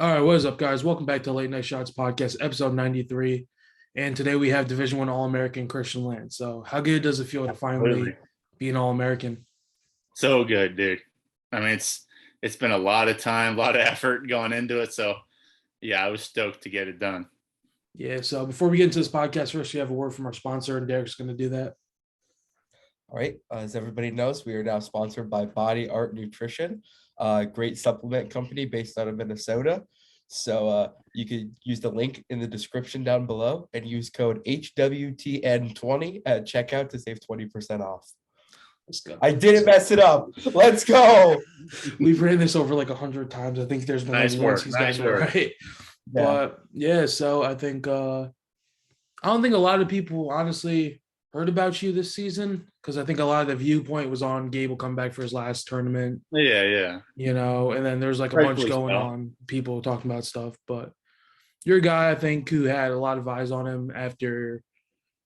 All right, what is up, guys? Welcome back to Late Night Shots Podcast, episode 93. And today we have Division One All-American Christian Land. So, how good does it feel to Absolutely. finally be an All-American? So good, dude. I mean, it's been a lot of time, a lot of effort going into it. So yeah, I was stoked to get it done. Yeah, so before we get into this podcast, first we have a word from our sponsor, and Derek's going to do that. All right. As everybody knows, we are now sponsored by Body Art Nutrition, a great supplement company based out of Minnesota. So you could use the link in the description down below and use code HWTN20 at checkout to save 20% off. Let's go. I didn't mess it up. Let's go. We've ran this over like 100 times. I think there's been Nice only work, once he's nice gotten it work. right. Yeah. But yeah, so I think I don't think a lot of people honestly heard about you this season because I think a lot of the viewpoint was on Gable come back for his last tournament, Yeah. and then there's like a bunch Rightfully going so. on, people talking about stuff. But you're a guy I think who had a lot of eyes on him after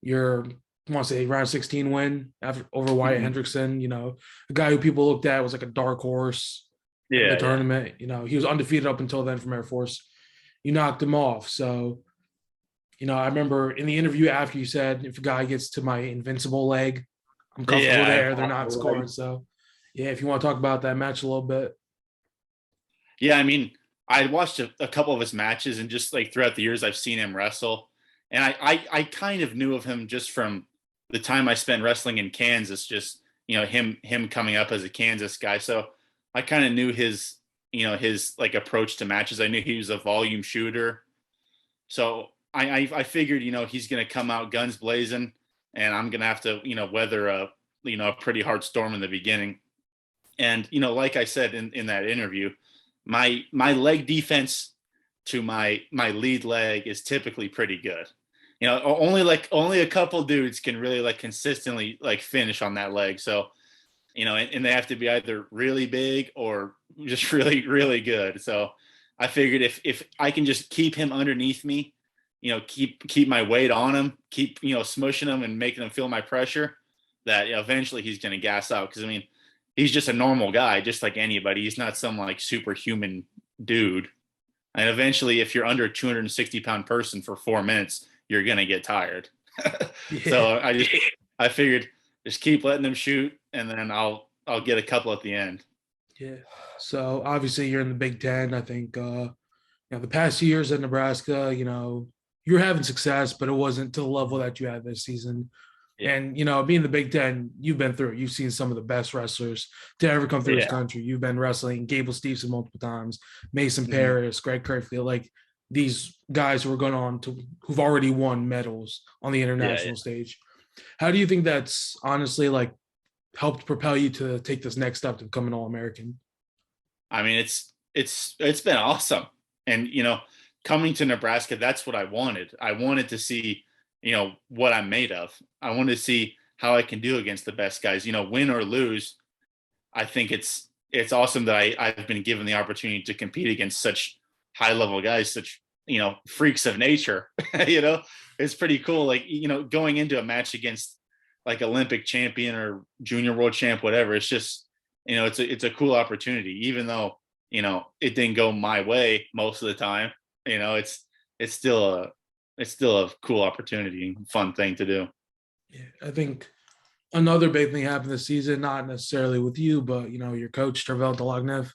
your I want to say round 16 win after over Wyatt Mhm. Hendrickson, a guy who people looked at was like a dark horse in the Yeah. tournament. He was undefeated up until then from Air Force. You knocked him off. So, I remember in the interview after you said, if a guy gets to my invincible leg, I'm comfortable Yeah, there. They're not absolutely. scoring. So, yeah, if you want to talk about that match a little bit. Yeah, I mean, I watched a couple of his matches, and just like throughout the years I've seen him wrestle. And I kind of knew of him just from the time I spent wrestling in Kansas, just him coming up as a Kansas guy. So I kind of knew his like approach to matches. I knew he was a volume shooter. So I figured, he's gonna come out guns blazing, and I'm gonna have to, weather a pretty hard storm in the beginning. And like I said in that interview, my leg defense to my lead leg is typically pretty good. Only a couple dudes can really like consistently like finish on that leg. So, and they have to be either really big or just really, really good. So I figured if I can just keep him underneath me, keep my weight on him, keep, smushing him and making him feel my pressure, that eventually he's going to gas out. Cause I mean, he's just a normal guy, just like anybody. He's not some like superhuman dude. And eventually, if you're under a 260-pound person for 4 minutes, you're gonna get tired. So I figured just keep letting them shoot, and then I'll get a couple at the end. Yeah. So obviously you're in the Big Ten. I think the past 2 years at Nebraska, you're having success, but it wasn't to the level that you had this season. Yeah. And being the Big Ten, you've been through it. You've seen some of the best wrestlers to ever come through this country. You've been wrestling Gable Steveson multiple times, Mason Paris, Greg Kirkfield, like these guys who are going on to who've already won medals on the international stage. How do you think that's honestly like helped propel you to take this next step to become an All-American? I mean, it's been awesome. And coming to Nebraska, that's what I wanted. I wanted to see, what I'm made of. I wanted to see how I can do against the best guys, win or lose. I think it's awesome that I've been given the opportunity to compete against such high level guys, such, freaks of nature. It's pretty cool. Like, going into a match against like Olympic champion or junior world champ, whatever. It's just, it's a cool opportunity, even though, it didn't go my way most of the time. It's still a cool opportunity, fun thing to do. Yeah, I think another big thing happened this season, not necessarily with you, but your coach Tervel Delagnev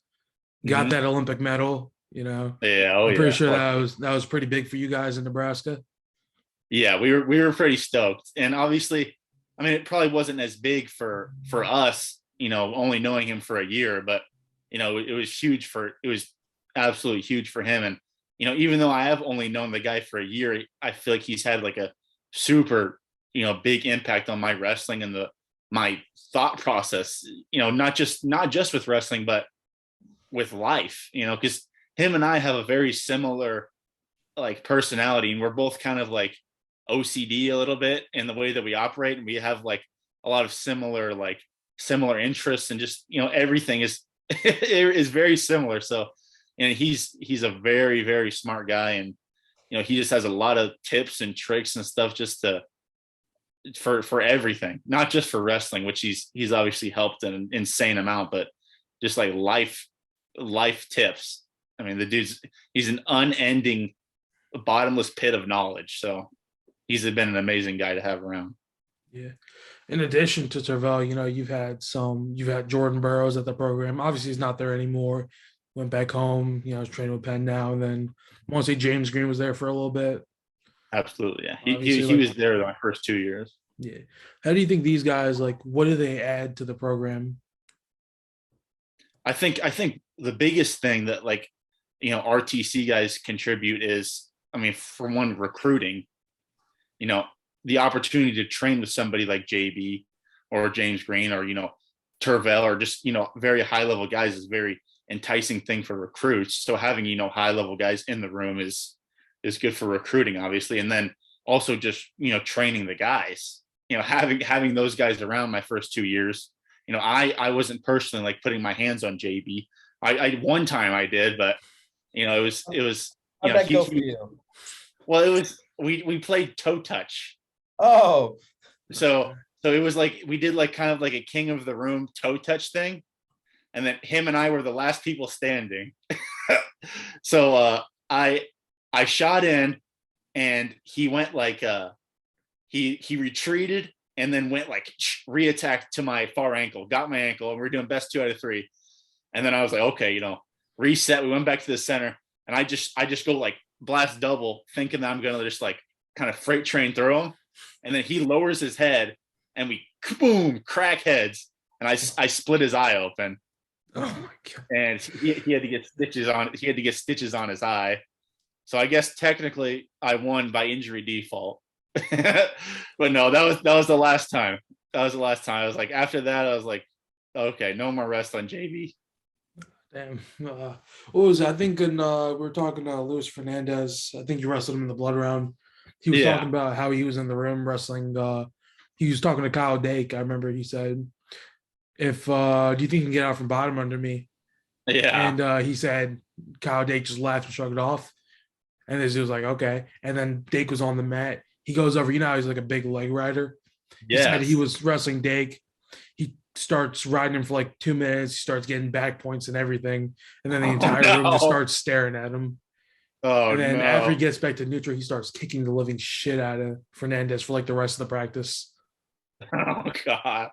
got that Olympic medal. Yeah, I'm pretty sure that was pretty big for you guys in Nebraska. Yeah, we were pretty stoked, and obviously, I mean, it probably wasn't as big for us, only knowing him for a year, but it was absolutely huge for him. And even though I have only known the guy for a year, I feel like he's had like a super big impact on my wrestling and my thought process. Not just with wrestling, but with life. Because him and I have a very similar like personality, and we're both kind of like OCD a little bit in the way that we operate, and we have like a lot of similar interests, and just everything is is very similar. So, he's a very, very smart guy, and he just has a lot of tips and tricks and stuff just for everything, not just for wrestling, which he's obviously helped an insane amount, but just like life tips. I mean, he's an unending, bottomless pit of knowledge. So he's been an amazing guy to have around. Yeah. In addition to Tervel, you've had Jordan Burroughs at the program. Obviously, he's not there anymore. Went back home. He's training with Penn now. And then I want to say James Green was there for a little bit. Absolutely, yeah. He was there my first 2 years. Yeah. How do you think these guys, like, what do they add to the program? I think the biggest thing that, like, RTC guys contribute is, I mean, for one, recruiting. The opportunity to train with somebody like JB or James Green or Tervel or just very high level guys is a very enticing thing for recruits. So having high level guys in the room is good for recruiting, obviously, and then also just training the guys. Having those guys around my first 2 years. I wasn't personally like putting my hands on JB. I one time I did, but it was. How'd that go for you? Well, it was we played toe touch. Oh, so it was like we did like kind of like a king of the room toe touch thing, and then him and I were the last people standing. So I shot in, and he went like he retreated and then went like reattacked to my far ankle, got my ankle, and we were doing best 2 out of 3. And then I was like, okay, reset. We went back to the center, and I just go like blast double, thinking that I'm gonna just like kind of freight train through him, and then he lowers his head, and we boom crack heads, and I split his eye open. Oh my God. And he had to get stitches on. He had to get stitches on his eye. So I guess technically I won by injury default. But no, that was the last time. That was the last time. I was like, after that, I was like, okay, no more rest on JB. Damn. What was I think? We were talking to Luis Fernandez. I think you wrestled him in the blood round. He was talking about how he was in the room wrestling. He was talking to Kyle Dake. I remember he said, "If do you think you can get out from bottom under me?" Yeah. And he said Kyle Dake just laughed and shrugged it off. And this dude was like, "Okay." And then Dake was on the mat. He goes over. How he's like a big leg rider. He said he was wrestling Dake. He starts riding him for like 2 minutes. He starts getting back points and everything. And then the entire room just starts staring at him. Oh, and then after he gets back to neutral, he starts kicking the living shit out of Fernandez for like the rest of the practice. Oh God.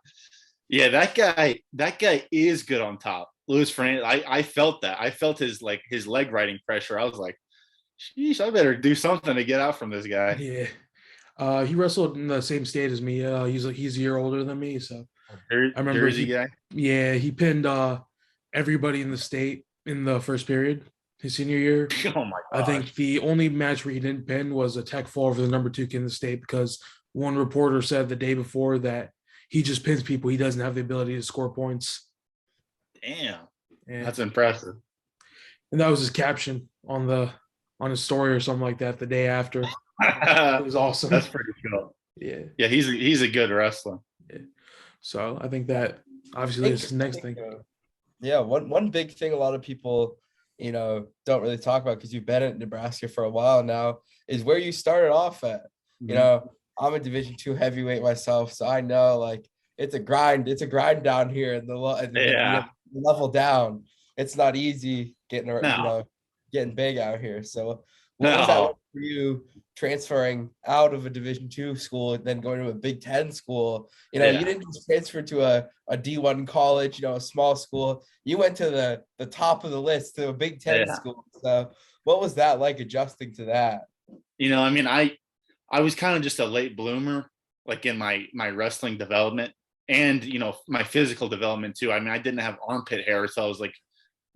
Yeah, that guy is good on top. Luis Fernandez. I felt that. I felt his leg riding pressure. I was like, sheesh, I better do something to get out from this guy. Yeah. He wrestled in the same state as me. He's a year older than me, so I remember Jersey guy. Yeah, he pinned everybody in the state in the first period his senior year. Oh my God! I think the only match where he didn't pin was a tech fall for the number 2 kid in the state, because one reporter said the day before that he just pins people. He doesn't have the ability to score points. Damn, that's impressive. And that was his caption on his story or something like that the day after. It was awesome. That's pretty cool. Yeah, he's a good wrestler. Yeah. So I think that obviously this is the next thing. Yeah, one big thing a lot of people don't really talk about, because you've been at Nebraska for a while now, is where you started off at. Mm-hmm. I'm a Division II heavyweight myself, so I know like it's a grind down here in the level down. It's not easy getting big out here. So what was that like for you, transferring out of a Division II school and then going to a Big Ten school? You didn't just transfer to a D1 college, a small school. You went to the top of the list to a Big Ten school. So what was that like, adjusting to that? I mean, I was kind of just a late bloomer, like in my wrestling development and, my physical development too. I mean, I didn't have armpit hair, so I was like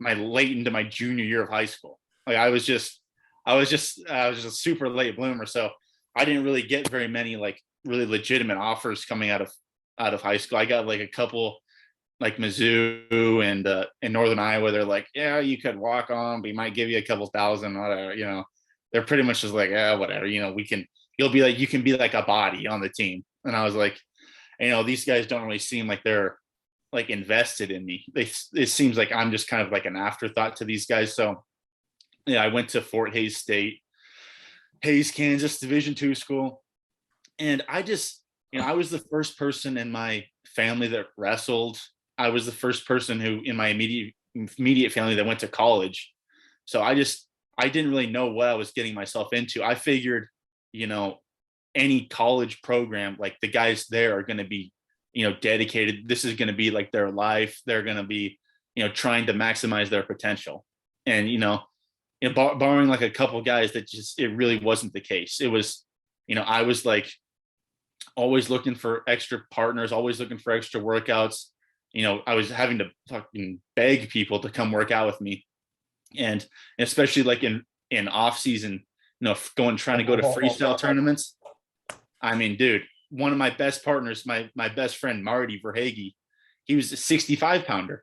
late into my junior year of high school. Like I was just a super late bloomer. So I didn't really get very many like really legitimate offers coming out of high school. I got like a couple like Mizzou and in Northern Iowa. They're like, yeah, you could walk on, we might give you a couple thousand, whatever, they're pretty much just like, yeah, whatever, you can be like a body on the team. And I was like, these guys don't really seem like they're like invested in me. It seems like I'm just kind of like an afterthought to these guys. So yeah, I went to Fort Hays State, Hays, Kansas, Division II school. And I just, I was the first person in my family that wrestled. I was the first person who in my immediate family that went to college. So I didn't really know what I was getting myself into. I figured, any college program, like the guys there are going to be, dedicated. This is going to be like their life. They're going to be, trying to maximize their potential. And, barring like a couple guys that it really wasn't the case. It was, I was like always looking for extra partners, always looking for extra workouts. I was having to fucking beg people to come work out with me. And especially like in off season, trying to go to freestyle tournaments. I mean, dude, one of my best partners, my best friend, Marty Verhage, he was a 65 pounder.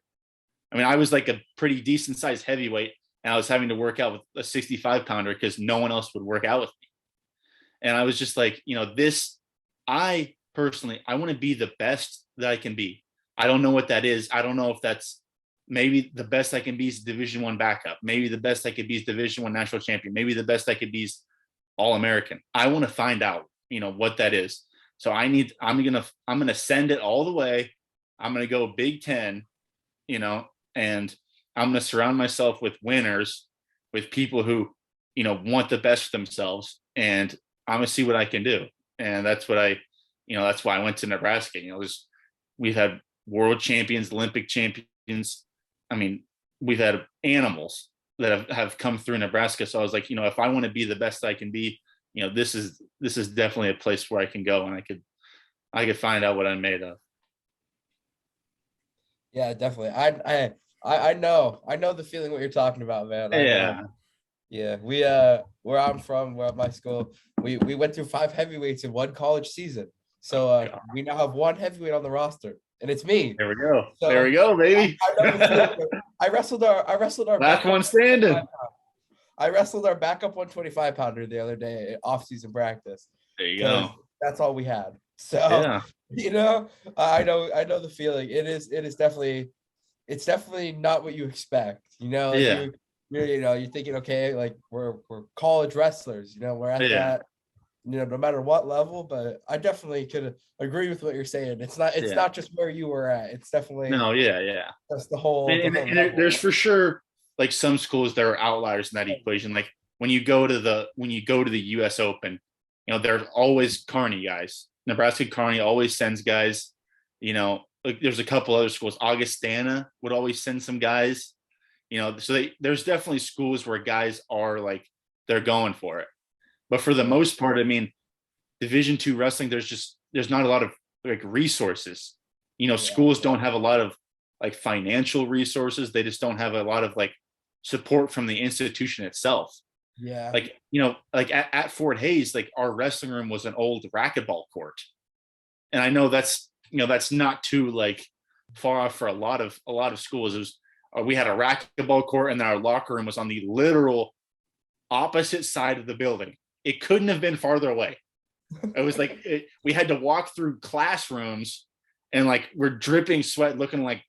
I mean, I was like a pretty decent sized heavyweight, and I was having to work out with a 65 pounder because no one else would work out with me. And I was just like, I personally, I want to be the best that I can be. I don't know what that is. I don't know if that's, maybe the best I can be is Division I backup. Maybe the best I could be is Division I national champion. Maybe the best I could be is All-American. I want to find out, what that is. So I'm going to send it all the way. I'm going to go Big Ten, and I'm going to surround myself with winners, with people who, want the best for themselves. And I'm going to see what I can do. And that's what that's why I went to Nebraska. We've had world champions, Olympic champions. I mean, we've had animals that have come through Nebraska. So I was like, if I want to be the best I can be, this is definitely a place where I can go and I could find out what I'm made of. Yeah, definitely. I know the feeling what you're talking about, man. Yeah. Where I'm from, where at my school, we went through 5 heavyweights in one college season. So we now have 1 heavyweight on the roster, and it's me. There we go. So, there we go, baby. I wrestled our last one standing. I wrestled our backup 125 pounder the other day off season practice. There you go. That's all we had. So I know the feeling. It's definitely not what you expect. You're thinking, okay, like we're college wrestlers. We're at that. No matter what level, but I definitely could agree with what you're saying. It's not just where you were at. It's definitely that's the whole. And there's for sure like some schools that are outliers in that equation. Like when you go to the U.S. Open, there's always Kearney guys. Nebraska Kearney always sends guys. Like there's a couple other schools. Augustana would always send some guys. So there's definitely schools where guys are like they're going for it. But for the most part, I mean, Division II wrestling, there's not a lot of like resources. Schools don't have a lot of like financial resources. They just don't have a lot of like support from the institution itself. Yeah. Like, like at Fort Hays, like our wrestling room was an old racquetball court. And I know that's not too like far off for a lot of schools. It was, we had a racquetball court and then our locker room was on the literal opposite side of the building. It couldn't have been farther away. It was like we had to walk through classrooms and like we're dripping sweat, looking like,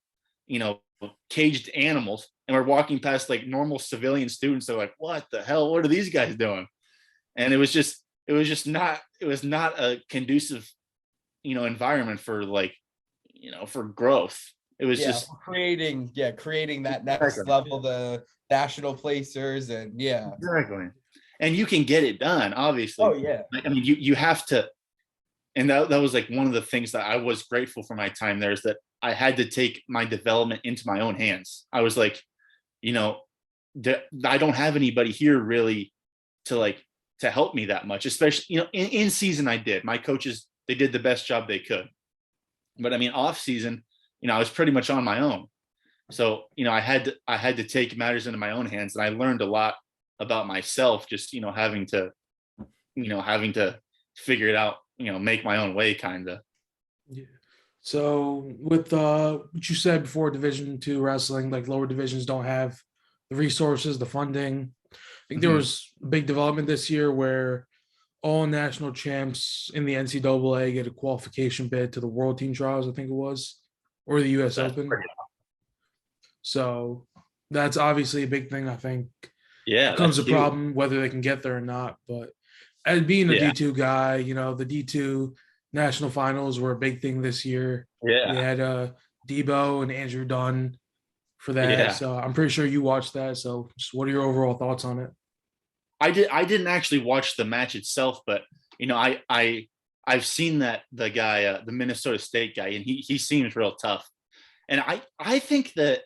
caged animals. And we're walking past like normal civilian students. They're like, what the hell? What are these guys doing? And it was not a conducive, environment for like, for growth. It was just creating that next level, the national placers and exactly. And you can get it done, obviously. Oh yeah. I mean, you have to, and that was like one of the things that I was grateful for my time there is that I had to take my development into my own hands. I was like, I don't have anybody here really to help me that much, especially, in season I did. My coaches, they did the best job they could. But I mean, off season, I was pretty much on my own. So, I had to take matters into my own hands, and I learned a lot about myself, just, having to figure it out, make my own way kind of. Yeah. So with what you said before, Division II wrestling, like lower divisions don't have the resources, the funding. I think there was a big development this year where all national champs in the NCAA get a qualification bid to the World Team Trials, I think it was, or the U.S. Open. So that's obviously a big thing, I think. Yeah, it becomes a problem whether they can get there or not. But as being a D2 guy, the D2 national finals were a big thing this year. Yeah, we had Debo and Andrew Dunn for that. Yeah. So I'm pretty sure you watched that. So just what are your overall thoughts on it? I didn't actually watch the match itself, but I've seen that the guy, the Minnesota State guy, and he seems real tough. And I think that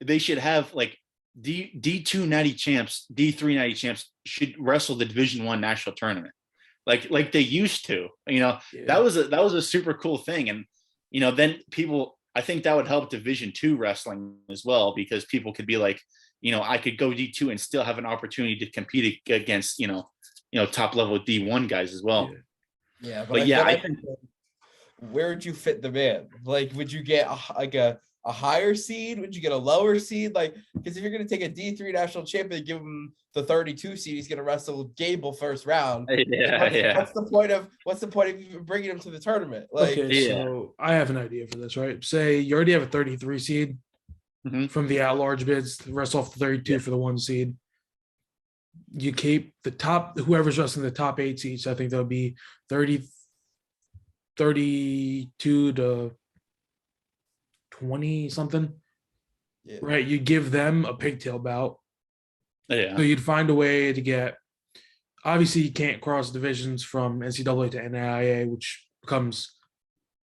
they should have like D2 natty champs, D3 natty champs should wrestle the Division One national tournament, like they used to. Yeah. That was a super cool thing, and then people. I think that would help Division Two wrestling as well, because people could be like, I could go D2 and still have an opportunity to compete against top level D1 guys as well. Yeah, but yeah, I think. Where would you fit the man? Like, would you get a higher seed? Would you get a lower seed? Like, because if you're going to take a D3 national champion and give him the 32 seed, he's going to wrestle Gable first round. What's the point of bringing him to the tournament? Like, okay, so I have an idea for this, right? Say you already have a 33 seed from the at-large bids, the rest off the 32 for the 1 seed. You keep the top, whoever's wrestling the top 8 seeds. I think that'll be 32 to 20 something, right? You give them a pigtail bout. Yeah. So you'd find a way to get. Obviously, you can't cross divisions from NCAA to NAIA, which becomes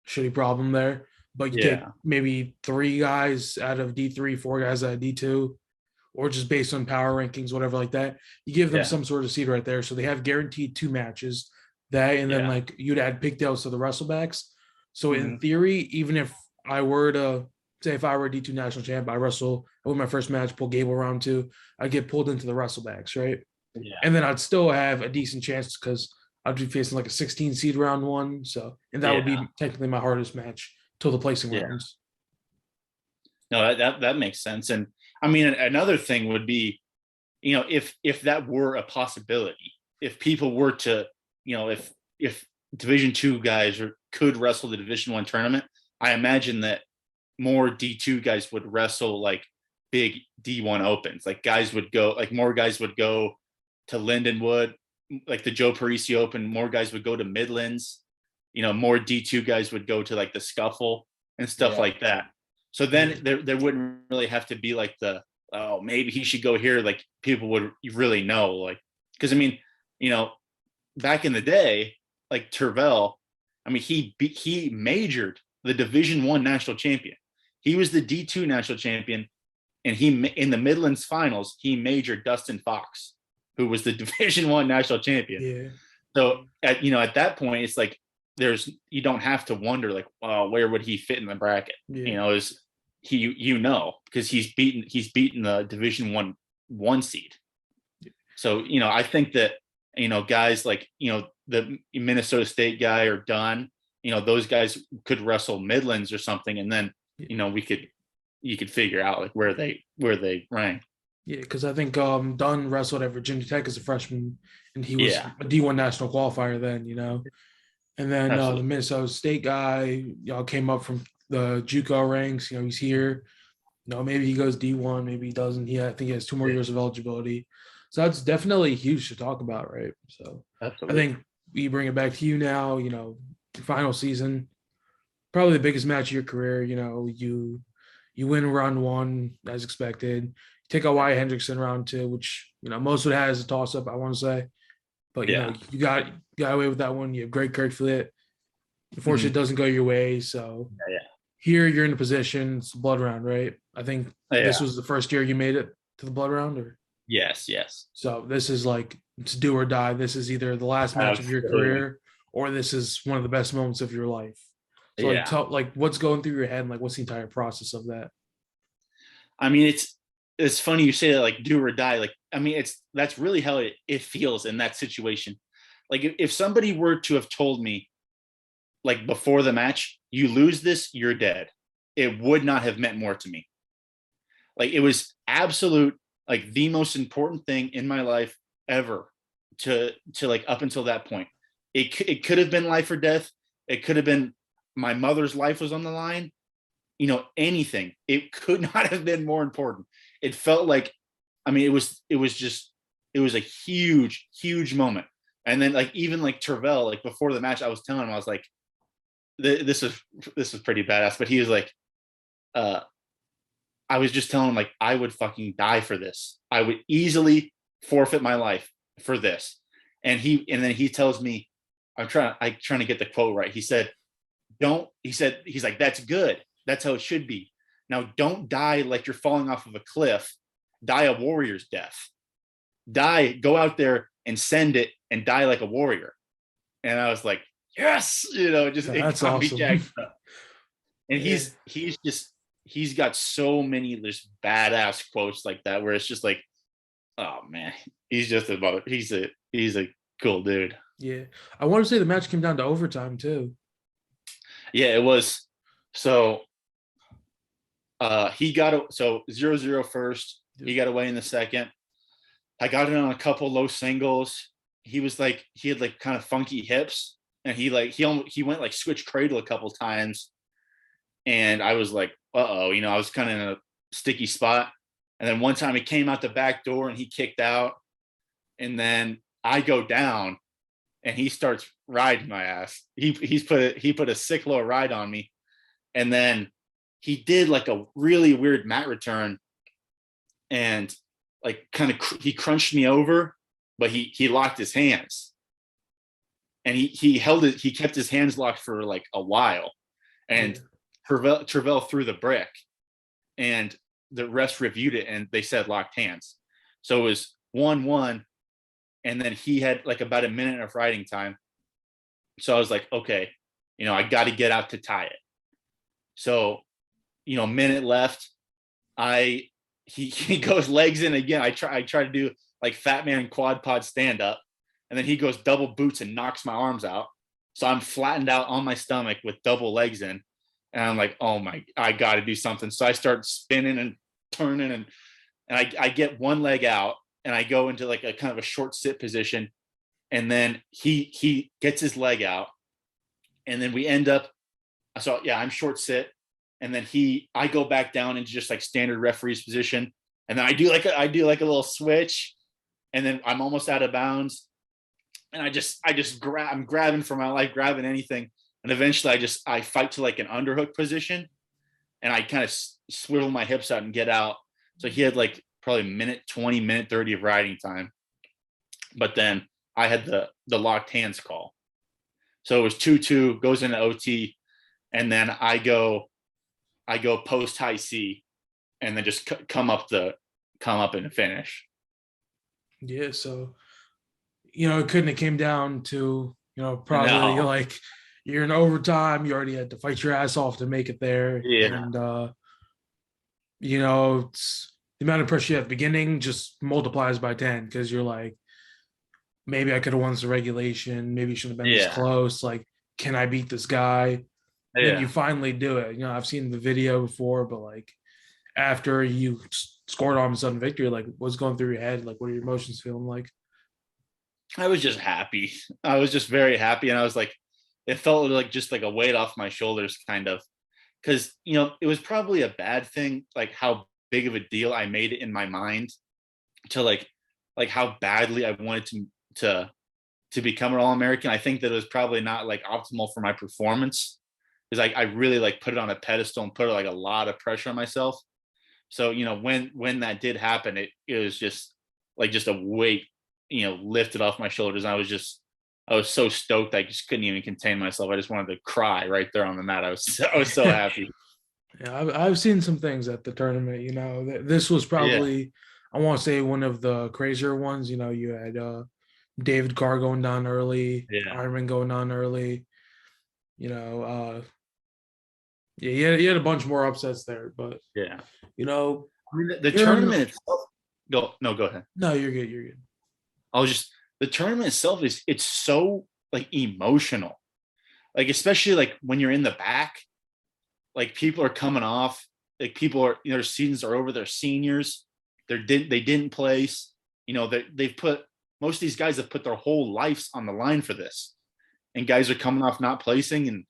a shitty problem there. But you take maybe 3 guys out of D3, 4 guys out of D2, or just based on power rankings, whatever like that. You give them some sort of seed right there, so they have guaranteed 2 matches. That and then like you'd add pigtails to the wrestlebacks. So in theory, even if I were to say if I were a D2 national champ, I win my first match, pull Gable round 2, I'd get pulled into the wrestlebacks, right? Yeah. And then I'd still have a decent chance because I'd be facing like a 16 seed round 1. So and that would be technically my hardest match till the placing rounds. No, that makes sense. And I mean, another thing would be, if that were a possibility, if people were to, if Division 2 guys could wrestle the Division 1 tournament, I imagine that more D2 guys would wrestle like big D1 opens. Like more guys would go to Lindenwood, like the Joe Parisi Open. More guys would go to Midlands. More D2 guys would go to like the Scuffle and stuff like that. So then there wouldn't really have to be like maybe he should go here. Like people would really know, like, because I mean, back in the day, like Tervel, I mean, he majored the Division 1 national champion. He was the D2 national champion, and in the Midlands finals, he majored Dustin Fox, who was the Division 1 national champion. Yeah. So at that point, it's like you don't have to wonder like, where would he fit in the bracket? Yeah. Because he's beaten the Division 1 seed. So I think that guys like the Minnesota State guy or Dunn, those guys could wrestle Midlands or something, and then you could figure out like where they rank. Yeah, because I think Dunn wrestled at Virginia Tech as a freshman, and he was a D1 national qualifier then, And then the Minnesota State guy, came up from the JUCO ranks. He's here. Maybe he goes D1, maybe he doesn't. I think he has 2 more years of eligibility. So that's definitely huge to talk about, right? So absolutely. I think we bring it back to you now, final season, probably the biggest match of your career. You win round 1 as expected. You take out Wyatt Hendrickson round 2, which, most would have as a toss-up, I want to say. But, you got away with that one. You have Greg Kirkfleet. Unfortunately, it doesn't go your way. So here you're in a position, it's the blood round, right? I think this was the first year you made it to the blood round, or? Yes. So this is like, it's do or die. This is either the last match of your career, or this is one of the best moments of your life. So what's going through your head, and like what's the entire process of that? I mean, it's funny you say that, like do or die. Like, I mean, that's really how it feels in that situation. Like if somebody were to have told me, like before the match, you lose this, you're dead, it would not have meant more to me. Like it was absolute, like the most important thing in my life ever to like up until that point. It could have been life or death. It could have been my mother's life was on the line. Anything. It could not have been more important. It felt like, I mean, it was a huge, huge moment. And then like even like Tervel, like before the match, I was telling him, I was like, this is pretty badass. But he was like, I was just telling him, like, I would fucking die for this. I would easily forfeit my life for this. And then he tells me, I'm trying to get the quote right. He said, he's like, that's good. That's how it should be. Now don't die like you're falling off of a cliff. Die a warrior's death. Go out there and send it and die like a warrior. And I was like, yes, it That's got me awesome. jacked up. And Yeah. he's got so many just badass quotes like that where it's just like, oh man, he's a cool dude. Yeah. I want to say the match came down to overtime too. Yeah, it was. So he got so 0-0 first. He got away in the second. I got in on a couple low singles. He had like kind of funky hips, and he went like switch cradle a couple times, and I was like, uh-oh, I was kind of in a sticky spot. And then one time he came out the back door and he kicked out, and then I go down, and he starts riding my ass. He put a sick low ride on me, and then he did like a really weird mat return, and like kind of he crunched me over, but he locked his hands, and he held it. He kept his hands locked for like a while, and Travell threw the brick, and the refs reviewed it, and they said locked hands. So it was 1-1, and then he had like about a minute of riding time. So I was like, okay, I got to get out to tie it. So, a minute left. He goes legs in again. I try to do like fat man quad pod stand up, and then he goes double boots and knocks my arms out. So I'm flattened out on my stomach with double legs in, and I'm like, oh my, I got to do something. So I start spinning and turning, and I get one leg out, and I go into like a kind of a short sit position, and then he gets his leg out, and then we end up. So yeah, I'm short sit. And then I go back down into just like standard referee's position. And then I do like a little switch, and then I'm almost out of bounds. And I'm grabbing for my life, grabbing anything. And eventually I fight to like an underhook position, and I kind of swivel my hips out and get out. So he had like probably minute 20, minute 30 of riding time. But then I had the locked hands call. So it was 2-2, goes into OT. And then I go post high C, and then just come up and finish. Yeah. So, it couldn't have came down to, probably like you're in overtime. You already had to fight your ass off to make it there. Yeah. And, it's the amount of pressure you have at the beginning just multiplies by 10, because you're like, maybe I could have won the regulation. Maybe it shouldn't have been this close. Like, can I beat this guy? And then you finally do it. I've seen the video before, but like after you scored on a sudden victory, like what's going through your head? Like, what are your emotions feeling like? I was just happy. I was just very happy. And I was like, it felt like just like a weight off my shoulders, kind of, because, it was probably a bad thing, like how big of a deal I made it in my mind to like how badly I wanted to become an All-American. I think that it was probably not like optimal for my performance, because I really like put it on a pedestal and put like a lot of pressure on myself. So, when that did happen, it was just a weight, lifted off my shoulders. And I was so stoked. I just couldn't even contain myself. I just wanted to cry right there on the mat. I was so happy. Yeah. I've seen some things at the tournament, this was probably, I want to say, one of the crazier ones. You had David Carr going down early, Ironman going down early, yeah, he had a bunch more upsets there, but the tournament itself. Go ahead. No, you're good. You're good. The tournament itself it's so like emotional, like especially like when you're in the back, like people are coming off, like people are their seasons are over, they're seniors, they didn't place, they've put most of these guys have put their whole lives on the line for this, and guys are coming off not placing, and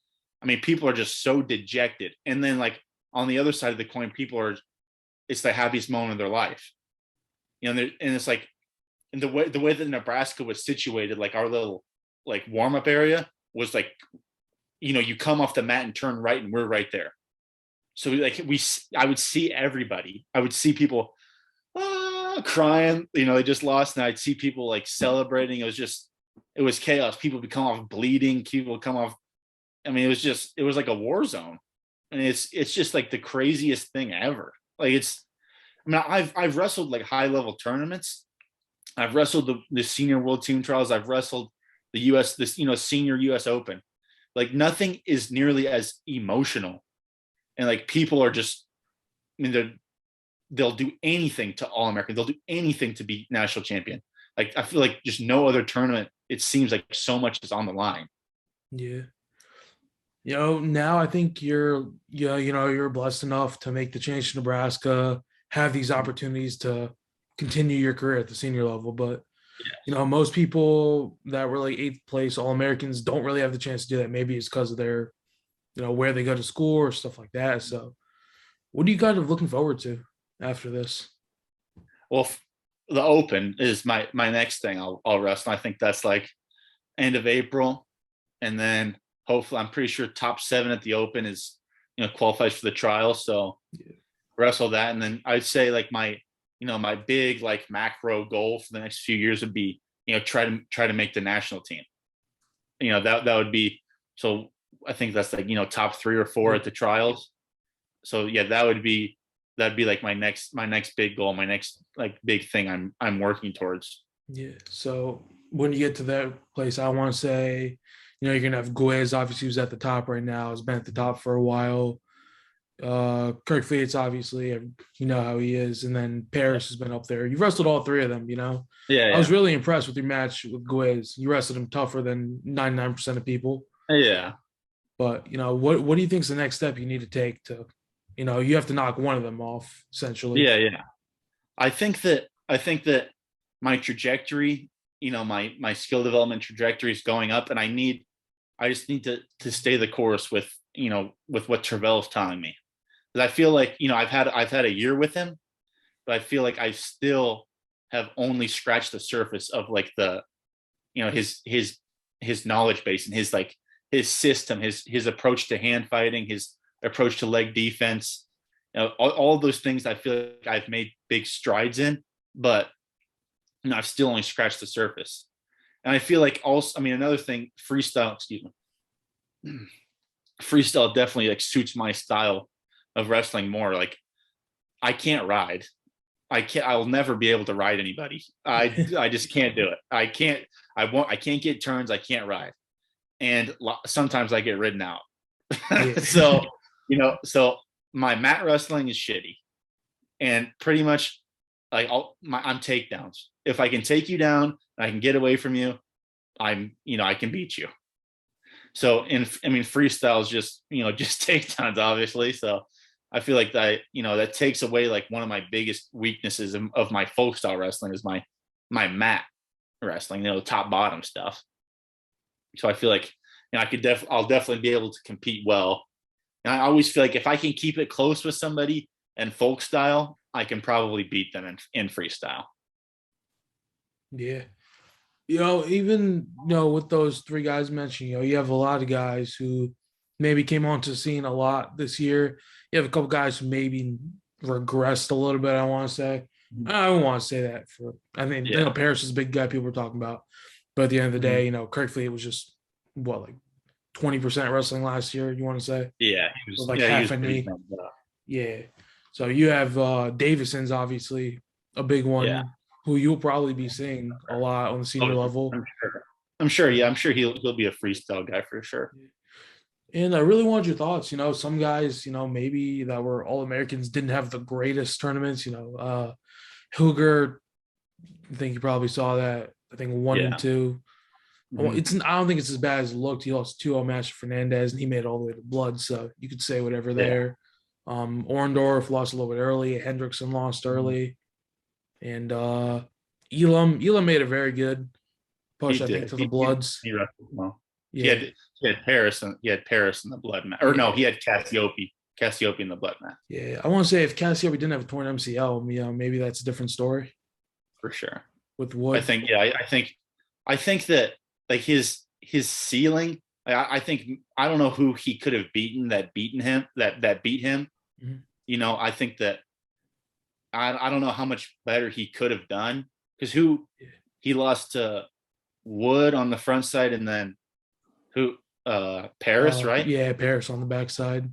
I mean, people are just so dejected. And then like on the other side of the coin, it's the happiest moment of their life. And it's like, and the way that Nebraska was situated, like our little like warm-up area was like, you come off the mat and turn right, and we're right there. so like I would see everybody. I would see people crying. They just lost, and I'd see people like celebrating. It was chaos. People would come off bleeding. People would come off. I mean, it was like a war zone, and it's just like the craziest thing ever. Like I mean, I've wrestled like high level tournaments. I've wrestled the senior world team trials. I've wrestled the U.S. Senior U.S. Open. Like nothing is nearly as emotional, and like people are just. I mean, they'll do anything to All American. They'll do anything to be national champion. Like I feel like just no other tournament. It seems like so much is on the line. Yeah. Now I think you're blessed enough to make the change to Nebraska, have these opportunities to continue your career at the senior level. But most people that were like 8th place All-Americans don't really have the chance to do that. Maybe it's because of their, where they go to school or stuff like that. So what are you kind of looking forward to after this? Well, the Open is my next thing I'll wrestle. I think that's like end of April. And then hopefully I'm pretty sure top 7 at the Open is, qualifies for the trial. So wrestle that. And then I'd say like my big like macro goal for the next few years would be, try to make the national team. That would be, so I think that's like, top 3 or 4 at the trials. So yeah, that'd be like my next big goal, my next like big thing I'm working towards. Yeah. So when you get to that place, I want to say, you're gonna have Guez, obviously, who's at the top right now, has been at the top for a while. Kirk Fleets, obviously, you know how he is, and then Paris has been up there. You've wrestled all 3 of them, Yeah. I was really impressed with your match with Guez. You wrestled him tougher than 99% of people. Yeah. But what do you think is the next step you need to take to, you have to knock one of them off, essentially. Yeah. I think that my trajectory, my skill development trajectory is going up, and I just need to stay the course with what Tervel's telling me. Because I feel like, I've had a year with him, but I feel like I still have only scratched the surface of like the, his knowledge base and his system, his approach to hand fighting, his approach to leg defense, all those things I feel like I've made big strides in, but I've still only scratched the surface. And I feel like also, another thing, freestyle definitely like suits my style of wrestling more. Like I can't ride. I'll never be able to ride anybody. I just can't do it. I can't get turns. I can't ride. And sometimes I get ridden out. So my mat wrestling is shitty. And pretty much like I'm takedowns. If I can take you down, I can get away from you, I can beat you. So freestyle is just takedowns, obviously. So I feel like that takes away like one of my biggest weaknesses of my folk style wrestling is my mat wrestling, top bottom stuff. So I feel like I'll definitely be able to compete well. And I always feel like if I can keep it close with somebody and folk style, I can probably beat them in freestyle. Yeah. Even with those 3 guys mentioned, you have a lot of guys who maybe came onto the scene a lot this year. You have a couple guys who maybe regressed a little bit, I want to say. I don't want to say that I think Paris is a big guy people are talking about. But at the end of the day, Kirk Fleet was just like 20% wrestling last year, you want to say? Yeah, he was like half a knee. Yeah. So you have Davison's obviously a big one, who you'll probably be seeing a lot on the senior level. I'm sure. Yeah, I'm sure he'll be a freestyle guy for sure. And I really wanted your thoughts. Some guys, maybe that were All-Americans didn't have the greatest tournaments. Hilger, I think you probably saw that. I think 1 and 2. Mm-hmm. I don't think it's as bad as it looked. He lost 2-0 Master Fernandez, and he made it all the way to blood. So you could say whatever there. Orndorff lost a little bit early. Hendrickson lost early. And Elam made a very good push, I think, to the Bloods. He wrestled well. Yeah. He had Paris in the blood match. Or no, he had Cassiope in the blood match. Yeah. I want to say if Cassiope didn't have a torn MCL, maybe that's a different story. For sure. With Wood. I think that like his ceiling, I don't know who he could have beaten that beat him. You know, I think that I don't know how much better he could have done, because who he lost to Wood on the front side, and then who Paris, right? Yeah, Paris on the backside.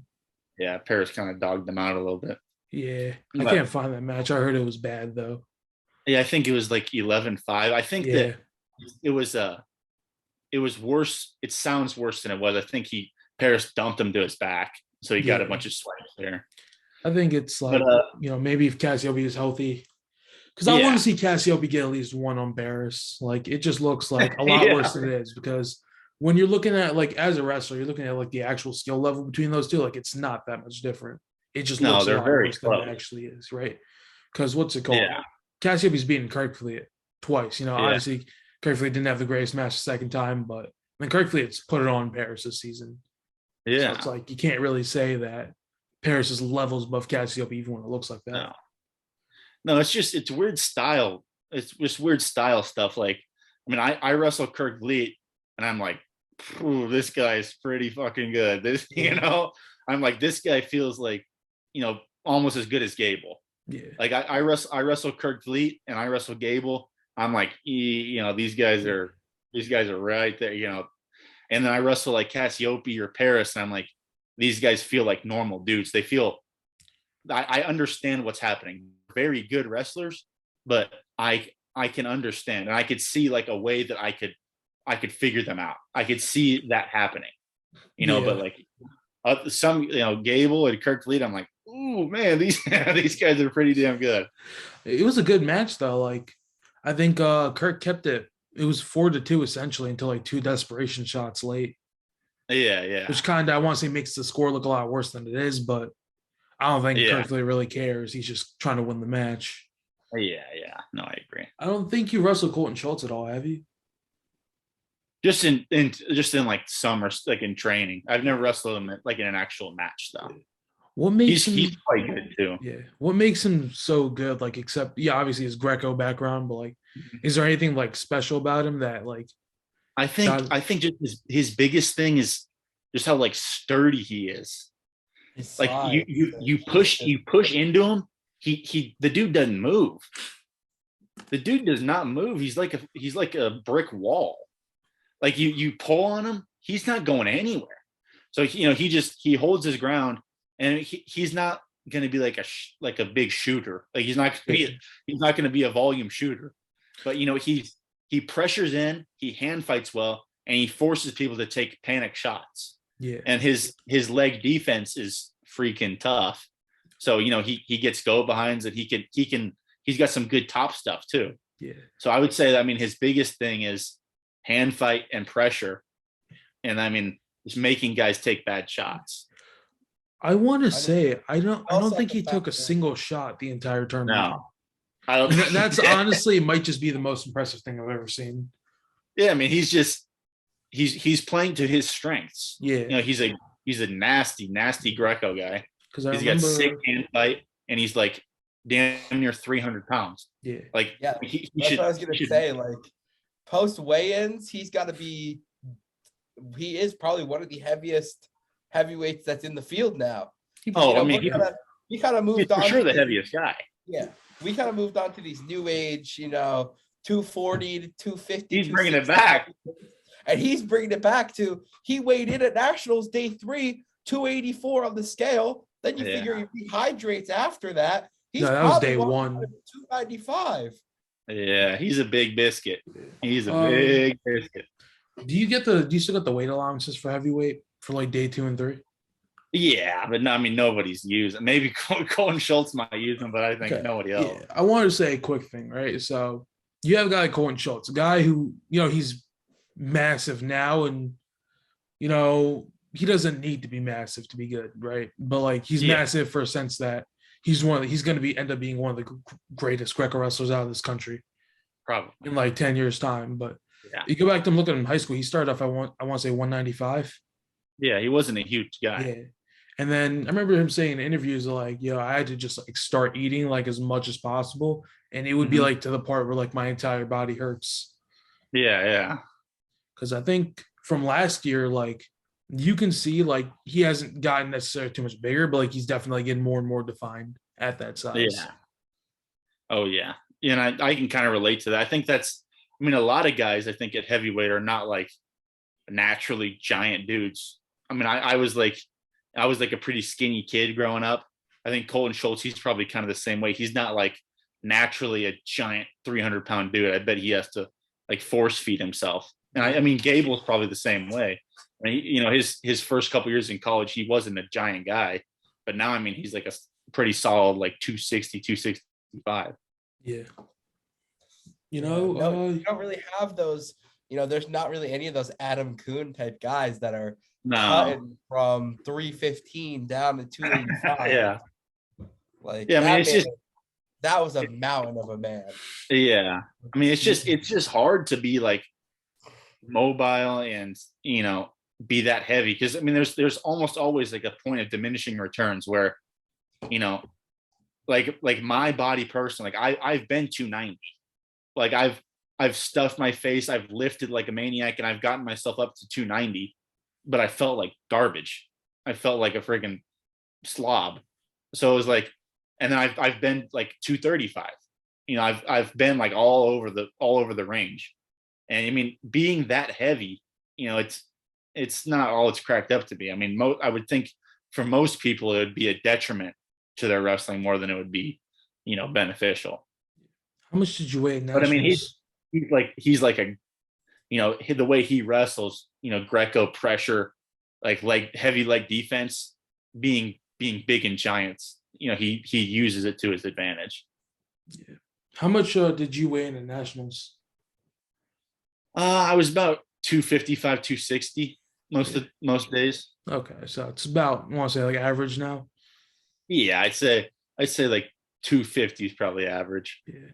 Yeah, Paris kind of dogged them out a little bit. Yeah, I But can't find that match. I heard it was bad though. yeah, I think it was like 11-5. I think Yeah, that it was it was worse. It sounds worse than it was. I think Paris dumped him to his back, so he got a yeah. bunch of swipes there. I think it's But like, maybe if Cassiope is healthy, because I want yeah, to see Cassiope get at least one on Paris. Like it just looks like a lot yeah, worse than it is, because when you're looking at like as a wrestler, you're looking at like the actual skill level between those two. Like it's not that much different. It just no, looks a they're lot very worse than it close. actually is, right? Because what's it called? Yeah, Cassiopei's beaten Kirkfleet twice. yeah, Obviously Kirkfleet didn't have the greatest match the second time, but then Kirkfleet's put it on Paris this season. So it's yeah. like you can't really say that Paris is levels above Cassiope even when it looks like that. No, no, it's weird style. It's just weird style stuff. Like, I mean, I wrestle Kirk Vliet, and I'm like, this guy is pretty fucking good. This, I'm like, this guy feels like, almost as good as Gable. Yeah. Like I wrestle Kirk Vliet and I wrestle Gable. I'm like, these guys are right there, And then I wrestle like Cassiope or Paris, and I'm like, these guys feel like normal dudes. They feel, I understand what's happening. Very good wrestlers, but I can understand, and I could see like a way that I could figure them out. I could see that happening, But like some, Gable and Kirk Vliet, I'm like, ooh man, these guys are pretty damn good. It was a good match though. Like I think Kirk kept it. It was 4-2 essentially until like 2 desperation shots late. Yeah. Which kind of, I want to say, makes the score look a lot worse than it is, but I don't think Kirk really cares. He's just trying to win the match. Yeah. No, I agree. I don't think you wrestled Colton Schultz at all, have you? Just in like summer, like in training. I've never wrestled him like in an actual match though. What makes he's quite good too. Yeah. What makes him so good? Like, except obviously his Greco background, but like, is there anything like special about him that like? I think just his biggest thing is just how like sturdy he is. Like you push into him, the dude doesn't move. The dude does not move. He's like a brick wall. Like you pull on him, he's not going anywhere. So he holds his ground, and he's not going to be like a big shooter. Like he's not going to be a volume shooter. But he pressures in, he hand fights well, and he forces people to take panic shots. Yeah. And his leg defense is freaking tough. So he gets go behinds, and he's got some good top stuff too. Yeah. So I would say that, his biggest thing is hand fight and pressure, and just making guys take bad shots. I want to say I don't think he took a single shot the entire tournament. No, that's honestly might just be the most impressive thing I've ever seen. Yeah, he's playing to his strengths. Yeah, he's a nasty Greco guy. Because he's got sick hand fight, and he's like damn near 300 pounds. Yeah, like he that's what I was gonna say. Like post weigh-ins, he is probably one of the heaviest heavyweights that's in the field now. He kind of moved on. For sure, the heaviest guy. Yeah, we kind of moved on to these new age, 240 to 250. He's bringing it back, and he's bringing it back to. He weighed in at Nationals day 3, 284 on the scale. Then you figure he rehydrates after that. That was day 1. 295. Yeah, he's a big biscuit. He's a big biscuit. Do you still get the weight allowances for heavyweight for like day 2 and 3? Yeah, but no, nobody's using. Maybe Colton Schultz might use them, but I think nobody else. Yeah. I wanted to say a quick thing, right? So you have a guy like Colton Schultz, a guy who he's massive now, and he doesn't need to be massive to be good, right? But like he's massive for a sense that he's going to end up being one of the greatest Greco wrestlers out of this country, probably in like 10 years time. But you go back to him, look at him in high school. He started off, I want to say 195. Yeah, he wasn't a huge guy. Yeah, and then I remember him saying in interviews like, I had to just like start eating like as much as possible, and it would be like to the part where like my entire body hurts. Yeah. Because I think from last year, like You can see like he hasn't gotten necessarily too much bigger, but like he's definitely getting more and more defined at that size. Yeah. Oh yeah. And I can kind of relate to that. I think that's, I mean, a lot of guys I think at heavyweight are not like naturally giant dudes. I mean, I was like a pretty skinny kid growing up. I think Colton Schultz, he's probably kind of the same way. He's not like naturally a giant 300-pound dude. I bet he has to like force feed himself. And I mean, Gable's probably the same way. I mean, you know, his first couple years in college, he wasn't a giant guy, but now, I mean, he's like a pretty solid, like 260, 265. Yeah. No, you don't really have those. There's not really any of those Adam Kuhn type guys that are cutting from 315 down to 285. Yeah. Like, yeah, I mean, it's just that was a mountain of a man. Yeah. I mean, it's just hard to be like mobile and, be that heavy. Cause I mean, there's almost always like a point of diminishing returns where, you know, like my body personally, like I've been 290. Like I've stuffed my face, I've lifted like a maniac, and I've gotten myself up to 290, but I felt like garbage. I felt like a freaking slob. So it was like, and then I've been like 235. I've been like all over the range. And I mean, being that heavy, it's not all it's cracked up to be. I mean, I would think for most people it would be a detriment to their wrestling more than it would be, beneficial. How much did you weigh now? But I mean, he's like a, the way he wrestles, Greco pressure, like heavy leg defense, being big and giants, he uses it to his advantage. Yeah. How much did you weigh in the nationals? I was about 255, 260 most days. Okay, so it's about, I want to say like average now. Yeah, I'd say like 250 is probably average. Yeah.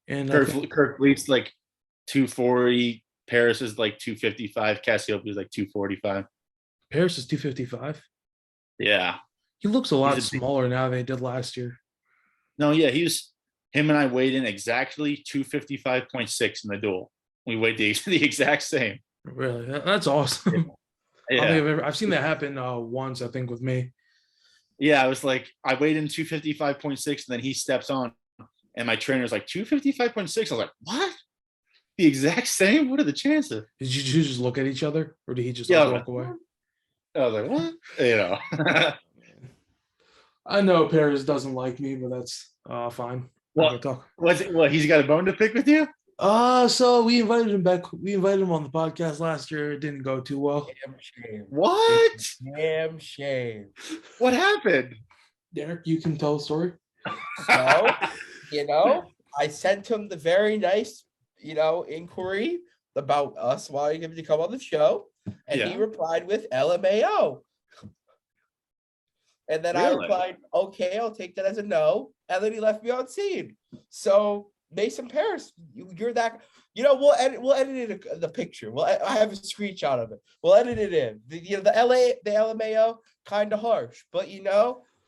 And Kirk Fleet's like 240. Paris is like 255. Cassiopeia is like 245. Paris is 255. Yeah. He looks a lot smaller now than he did last year. No, yeah, him and I weighed in exactly 255.6 in the duel. We weighed the exact same. Really? That's awesome. Yeah. I've seen that happen once, I think, with me. Yeah, I was like, I weighed in 255.6, and then he steps on, and my trainer's like, 255.6. I was like, what? The exact same? What are the chances? Did you just look at each other, or did he just walk away? I was like, what? I know Paris doesn't like me, but that's fine. What? He's got a bone to pick with you? So we invited him back. We invited him on the podcast last year. It didn't go too well. Damn shame. What? Damn shame. What happened? Derek, you can tell the story. So, I sent him the very nice, inquiry about us wanting him to come on the show, and he replied with LMAO. And then I replied, okay, I'll take that as a no. And then he left me on scene. So Mason Paris, you're that. We'll edit it the picture. I have a screenshot of it. We'll edit it in. The LMAO kind of harsh, but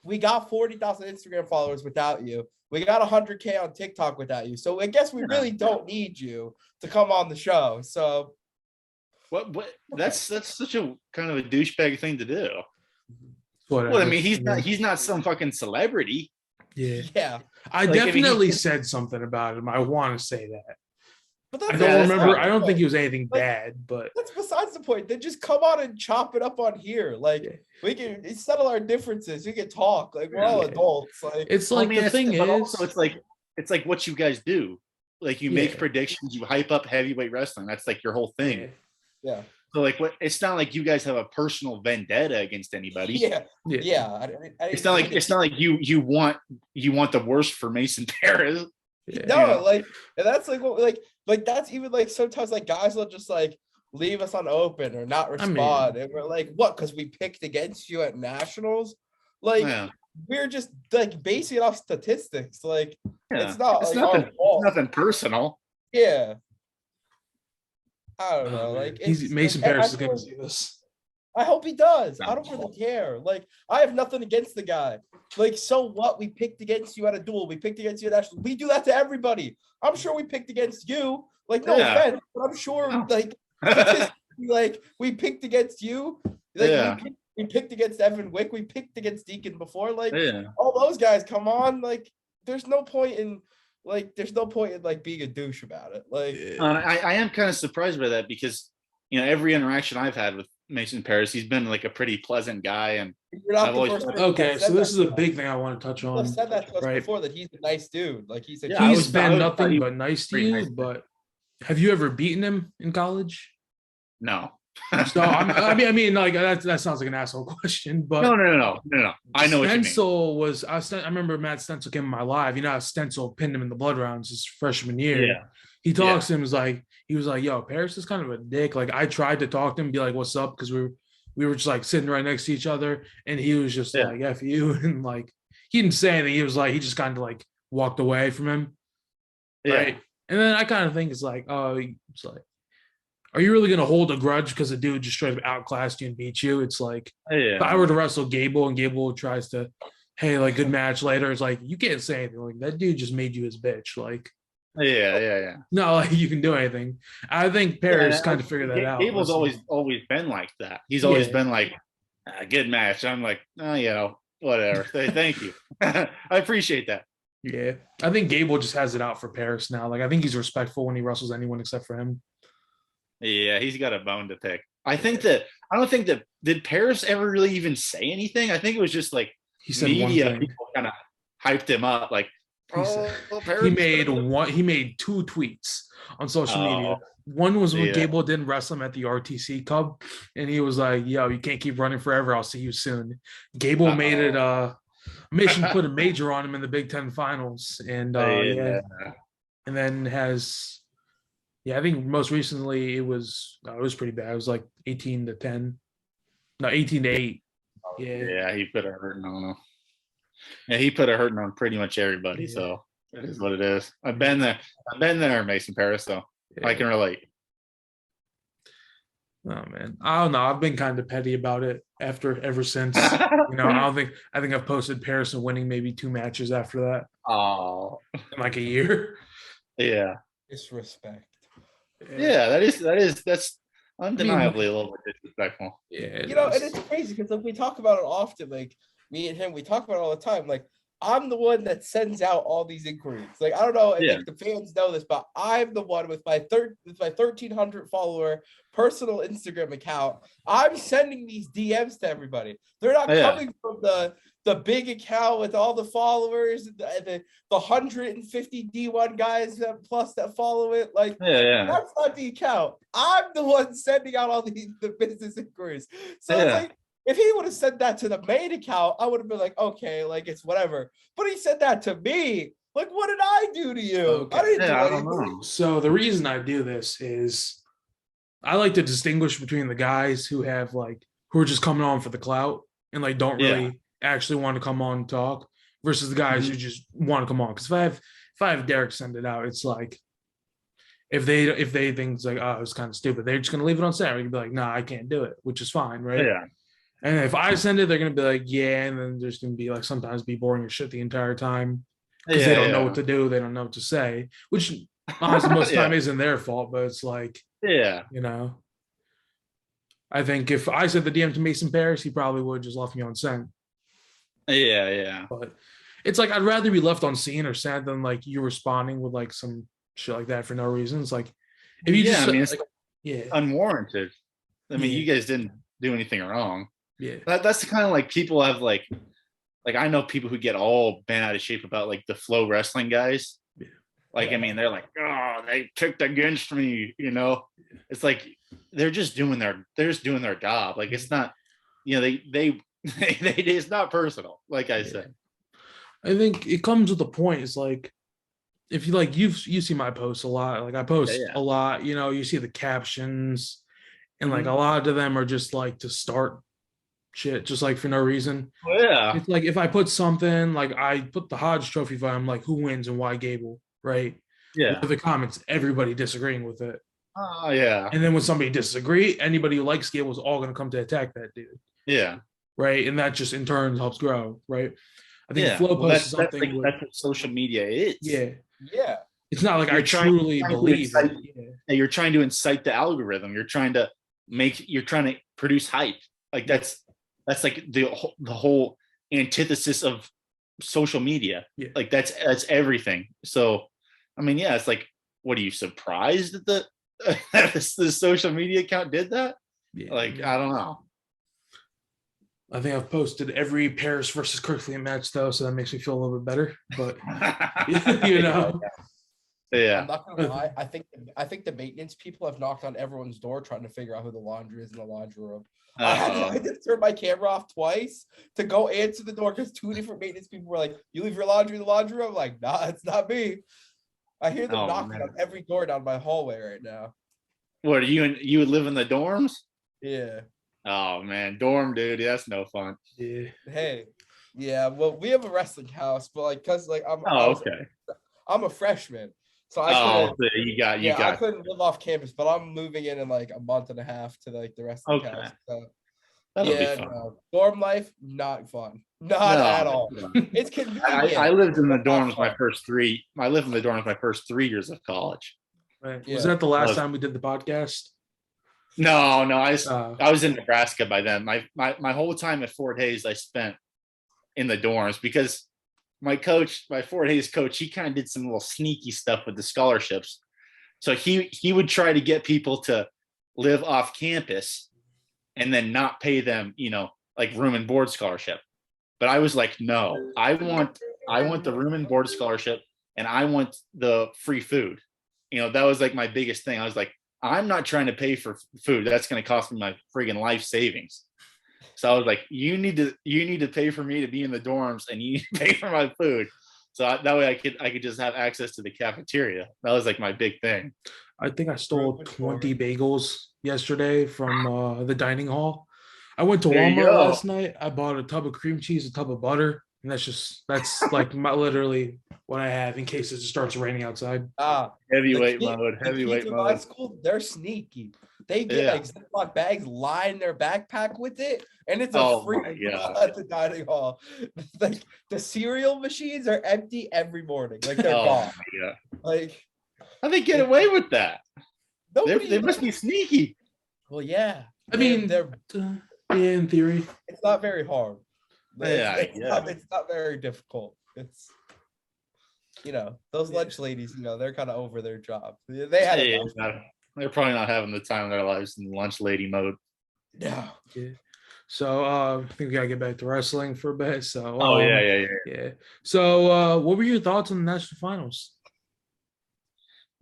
we got 40,000 Instagram followers without you. We got 100K on TikTok without you. So I guess we really don't need you to come on the show. So what? That's such a kind of a douchebag thing to do. Whatever. Well, I mean, he's not some fucking celebrity. Yeah. I definitely said something about him. I want to say that. But I don't remember. I don't think he was anything bad, but that's besides the point. Then just come on and chop it up on here. Like we can settle our differences. We can talk. Like we're all adults. Like it's like the thing is, also it's like what you guys do. Like you make predictions. You hype up heavyweight wrestling. That's like your whole thing. Yeah. So like, it's not like you guys have a personal vendetta against anybody. Yeah. It's not like you want the worst for Mason Paris. No, like, and that's like what like that's even like sometimes like guys will just like leave us unopen or not respond, and we're like, what? Because we picked against you at nationals, like we're just like basing it off statistics. Like it's nothing personal. Yeah. I don't know. Like Mason Paris is gonna see this. I hope he does. I don't really care. Like I have nothing against the guy. Like so what? We picked against you at a duel. We picked against you at national. We do that to everybody. I'm sure we picked against you. Like no offense, but I'm sure like we picked against you. Like we picked against Evan Wick, we picked against Deacon before. Like all those guys, come on. Like there's no point in like being a douche about it. Like I am kind of surprised by that because every interaction I've had with Mason Paris, he's been like a pretty pleasant guy, and okay. So this is a big thing I want to touch on. I've said that to us before, that he's a nice dude. Like he's been nothing but nice to you. But have you ever beaten him in college? No. So I mean, like that sounds like an asshole question, but no. I know Stencil what you mean. I remember Matt Stencil came in my live. You know how Stencil pinned him in the blood rounds his freshman year. Yeah. He talks to him, he was like, yo, Paris is kind of a dick. Like I tried to talk to him, be like, what's up? Because we were just like sitting right next to each other, and he was just like, F you, and like he didn't say anything. He was like, he just kind of like walked away from him. Right. And then I kind of think it's like, oh, it's like, are you really going to hold a grudge because a dude just straight up outclassed you and beat you? It's like, if I were to wrestle Gable and Gable tries to, hey, like good match later, it's like, you can't say anything. Like that dude just made you his bitch. Like, no, like you can do anything. I think Paris kind of figured that out. Gable's always been like that. He's always been like, good match. I'm like, whatever. Thank you. I appreciate that. Yeah. I think Gable just has it out for Paris now. Like, I think he's respectful when he wrestles anyone except for him. Yeah, he's got a bone to pick. I don't think that did Paris ever really even say anything? I think it was just like he said media people kind of hyped him up. Like he made 2 tweets on social media. One was when Gable didn't wrestle him at the RTC Cup, and he was like, yo, you can't keep running forever. I'll see you soon. Gable made it Mission put a major on him in the Big Ten finals. And and then has I think most recently it was pretty bad. It was like 18-10. No, 18-8. Yeah, he put a hurting on him. Yeah, he put a hurting on pretty much everybody. So it is what it is. I've been there, Mason Paris, so I can relate. Oh man, I don't know. I've been kind of petty about it ever since. I think I've posted Paris and winning maybe 2 matches after that. Oh, in like a year. Yeah. Disrespect. Yeah, that's undeniably a little bit disrespectful. Yeah, and it's crazy because like, we talk about it often. Like me and him, we talk about it all the time. Like I'm the one that sends out all these inquiries. Like I don't know if the fans know this, but I'm the one with my 1,300 follower personal Instagram account. I'm sending these DMs to everybody. They're not coming from the big account with all the followers, the 150 D1 guys that follow it. Like that's not the account. I'm the one sending out all the business inquiries. So it's like, if he would have said that to the main account, I would have been like, okay, like it's whatever. But he said that to me. Like, what did I do to you? Okay. I didn't do I don't know. So the reason I do this is I like to distinguish between the guys who are just coming on for the clout and like don't really actually want to come on and talk versus the guys who just want to come on. Because if I have Derek send it out, it's like if they think it's like, oh, it's kind of stupid, they're just gonna leave it on Saturday and be like, nah, I can't do it, which is fine, right? Yeah. And if I send it, they're gonna be like, yeah, and then there's gonna be like sometimes be boring as shit the entire time because they don't know what to do, they don't know what to say, which honestly most of the time isn't their fault, but it's like, I think if I sent the DM to Mason Paris, he probably would have just left me on sent. Yeah. But it's like I'd rather be left on scene or sent than like you responding with like some shit like that for no reason. It's like if you it's unwarranted. I mean, you guys didn't do anything wrong. Yeah, that's the kind of like people have like I know people who get all bent out of shape about like the Flow Wrestling guys. Yeah. Like I mean, they're like, oh, they kicked against me. It's like they're just doing their job. Like it's not, they it's not personal. Like I said, I think it comes with a point. It's like if you see my posts a lot. Like I post a lot. You see the captions, and like a lot of them are just like to start shit, just like for no reason. It's like if I put something like I put the Hodge Trophy fight, I'm like, who wins and why Gable, right? With the comments, everybody disagreeing with it. Oh yeah. And then when somebody disagree, anybody who likes Gable is all going to come to attack that dude. Yeah. Right, and that just in turn helps grow. Right. I think Flow posts something. That's what social media is. Yeah. Yeah. It's not like I truly believe it. You're trying to incite the algorithm. You're trying to produce hype. Like that's like the whole antithesis of social media. Yeah. Like that's everything. So, I mean, yeah, it's like, what are you surprised that the social media account did that? Yeah. Like, I don't know. I think I've posted every Paris versus Kirkland match though, so that makes me feel a little bit better. But you know, yeah. I'm not gonna lie. I think the maintenance people have knocked on everyone's door trying to figure out who the laundry is in the laundry room. I had to turn my camera off twice to go answer the door because 2 different maintenance people were like, "You leave your laundry in the laundry room?" I'm like, nah, it's not me. I hear them knocking on every door down my hallway right now. What, you would live in the dorms? Yeah. Oh man, dorm dude, that's no fun. yeah. Hey, yeah. Well, we have a wrestling house, but like, cause like I'm a freshman, so I couldn't live off campus. But I'm moving in like a month and a half to like the wrestling house. So, that'll be fun. No. Dorm life not fun, not at all. It's convenient. I lived in the dorms my first 3. I lived in the dorms my first 3 years of college. Right. Yeah. Was that the last time we did the podcast? No, I was in Nebraska by then. My whole time at Fort Hays I spent in the dorms because my Fort Hays coach, he kind of did some little sneaky stuff with the scholarships. So he would try to get people to live off campus and then not pay them, like room and board scholarship. But I was like, no, I want the room and board scholarship and I want the free food. That was like my biggest thing. I was like, I'm not trying to pay for food. That's going to cost me my friggin' life savings. So I was like, you need to pay for me to be in the dorms and you need to pay for my food. So that way I could just have access to the cafeteria. That was like my big thing. I think I stole 20 bagels yesterday from the dining hall. I went to Walmart last night. I bought a tub of cream cheese, a tub of butter. And that's like literally what I have in case it just starts raining outside. Heavyweight mode. In my school, they're sneaky. They get like Ziploc bags, line their backpack with it, and it's a free meal at the dining hall. Like the cereal machines are empty every morning. Like they're gone. Yeah. Like how they get away with that? They must be sneaky. Well, yeah. I mean, they're in theory, it's not very hard. It's not very difficult. It's those lunch ladies, they're kind of over their job. They had they're probably not having the time of their lives in lunch lady mode. No. Yeah. So I think we gotta get back to wrestling for a bit. So yeah. So what were your thoughts on the national finals?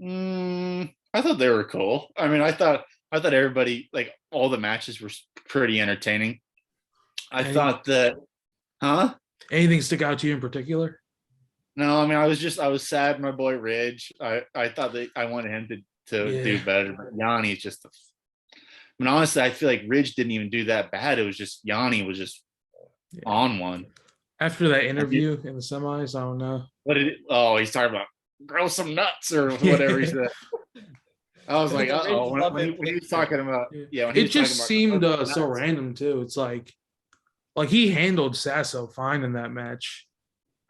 I thought they were cool. I mean, I thought everybody, like all the matches were pretty entertaining. I thought that anything stick out to you in particular? No, I mean, I was sad my boy Ridge. I thought that I wanted him to do better, but Yanni's just honestly, I feel like Ridge didn't even do that bad. It was just Yanni was just on one. After that interview in the semis, I don't know. He's talking about grow some nuts or whatever he said. I was like, when he was talking about it just seemed so random too. It's like he handled Sasso fine in that match.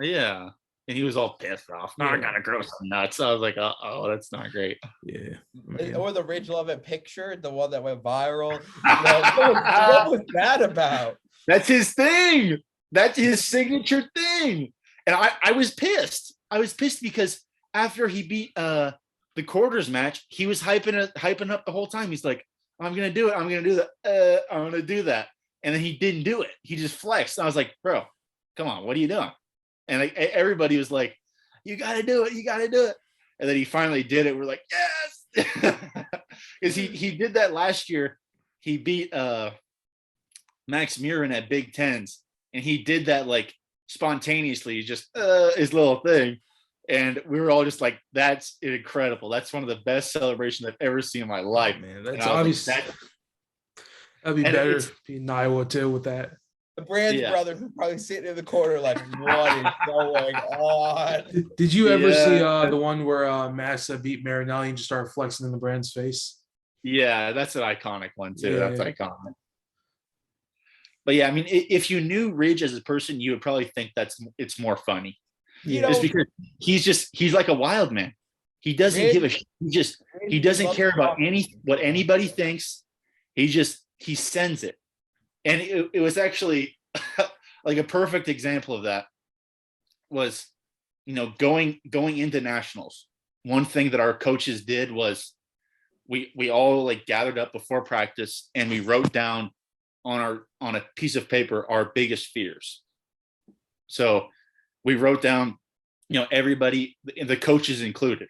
Yeah. And he was all pissed off. I gotta grow some nuts. I was like, that's not great. Yeah. Man. Or the Ridge Lovett picture, the one that went viral. What was that about? That's his thing. That's his signature thing. And I was pissed. I was pissed because after he beat the quarters match, he was hyping up the whole time. He's like, I'm gonna do it. I'm gonna do that. I'm gonna do that. And then he didn't do it. He just flexed. And I was like, bro, come on, what are you doing? And everybody was like, you got to do it. You got to do it. And then he finally did it. We're like, yes. Because he did that last year. He beat Max Murin at Big Tens. And he did that like spontaneously, just his little thing. And we were all just like, that's incredible. That's one of the best celebrations I've ever seen in my life. Man, that's obvious. Like, that'd be better in Iowa too with that. The Brands brothers were probably sitting in the corner like, what is going on? Did you ever see the one where Massa beat Marinelli and just started flexing in the Brands face? Yeah, that's an iconic one too. That's iconic. But yeah, I mean, if you knew Ridge as a person, you would probably think it's more funny. Just because he's like a wild man. He doesn't give a shit. He doesn't care about what anybody thinks. He sends it. And it was actually like a perfect example of that was, going into nationals. One thing that our coaches did was we all like gathered up before practice and we wrote down on a piece of paper our biggest fears. So we wrote down, everybody, the coaches included.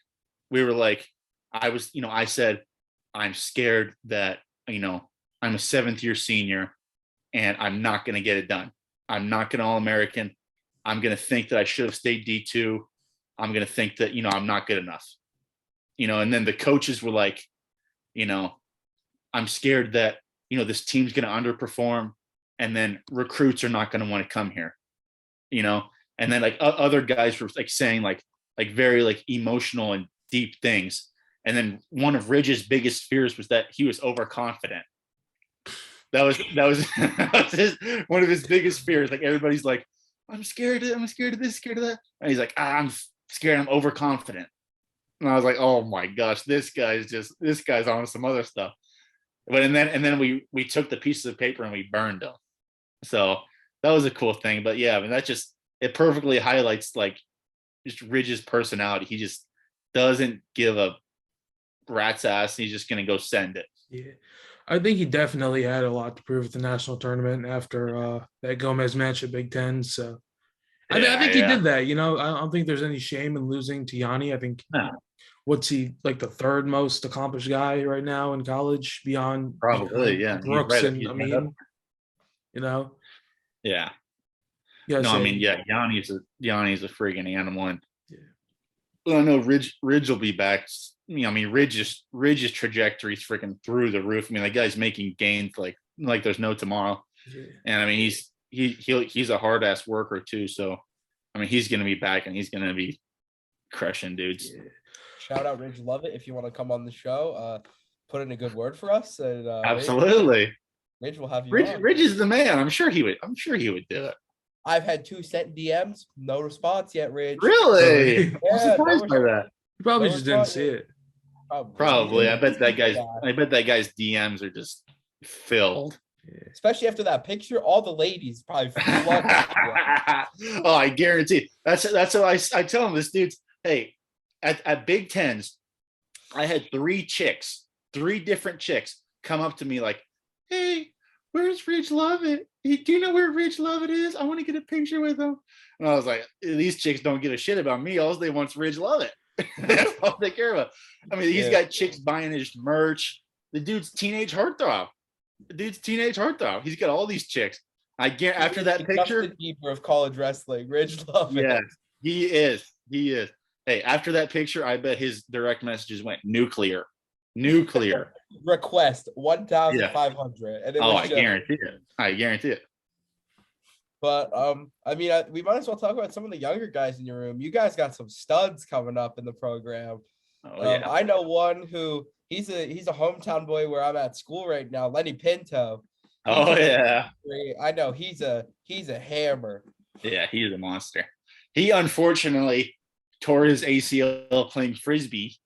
We were like, I said, I'm scared that, I'm a 7th-year senior and I'm not going to get it done. I'm not going to All-American. I'm going to think that I should have stayed D2. I'm going to think that, I'm not good enough. And then the coaches were like, I'm scared that, this team's going to underperform and then recruits are not going to want to come here, and then like other guys were like saying like very like emotional and deep things. And then one of Ridge's biggest fears was that he was overconfident. That was one of his biggest fears. Like everybody's like, I'm scared of this, scared of that. And he's like, I'm scared, I'm overconfident. And I was like, oh my gosh, this guy's on some other stuff. But and then we took the pieces of paper and we burned them. So that was a cool thing. But yeah, I mean, it perfectly highlights like just Ridge's personality. He just doesn't give a rat's ass. He's just gonna go send it. Yeah, I think he definitely had a lot to prove at the national tournament after that Gomez match at Big Ten. So I think he did that. I don't think there's any shame in losing to Yanni. I think what's he like the 3rd most accomplished guy right now in college beyond probably Brooks and Amin. Yeah. Yeah. No, I mean, Yanni's a freaking animal. And well, I know Ridge will be back. I mean, Ridge's trajectory is freaking through the roof. I mean, that guy's making gains like there's no tomorrow. Yeah. And I mean, he's a hard ass worker too. So I mean, he's gonna be back and he's gonna be crushing dudes. Yeah. Shout out Ridge Lovett if you want to come on the show. Put in a good word for us. And absolutely. Ridge will have you. Ridge is the man. I'm sure he would do it. I've had 2 sent DMs, no response yet, Ridge. Really? Yeah, I'm surprised by that. You probably just didn't see it. Probably. I bet that guy's DMs are just filled. Especially after that picture, all the ladies probably oh, I guarantee. That's what I tell him. This dude's, hey, at Big Tens, I had 3 different chicks come up to me like, hey, where's Ridge Lovett? Do you know where Ridge Lovett is? I want to get a picture with him. And I was like, these chicks don't give a shit about me. All they want is Ridge Lovett. That's all they care about. I mean, he's got chicks buying his merch. The dude's teenage heartthrob. He's got all these chicks. I get after that picture. Keeper of college wrestling, Ridge Lovett. Yes, he is. Hey, after that picture, I bet his direct messages went nuclear. Request 1,500. And I guarantee it. But I mean, we might as well talk about some of the younger guys in your room. You guys got some studs coming up in the program. I know one who he's a hometown boy where I'm at school right now, Lenny Pinto. I know he's a hammer. Yeah, he's a monster. He unfortunately tore his ACL playing frisbee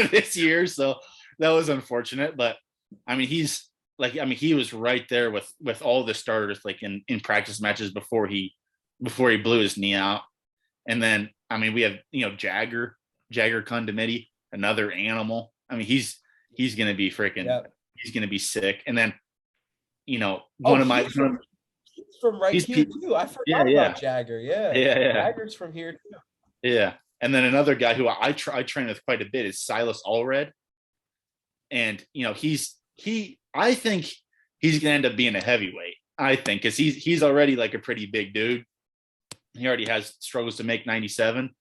this year, so that was unfortunate. But I mean, he was right there with all the starters, like in practice matches before he blew his knee out. And then I mean, we have Jagger Condomiti, another animal. I mean, he's gonna be freaking. He's gonna be sick. And then he's from right here too. I forgot about Jagger. Yeah. Jagger's from here too. Yeah. And then another guy who I train with quite a bit is Silas Allred. And I think he's gonna end up being a heavyweight. I think because he's already like a pretty big dude. He already has struggles to make 97,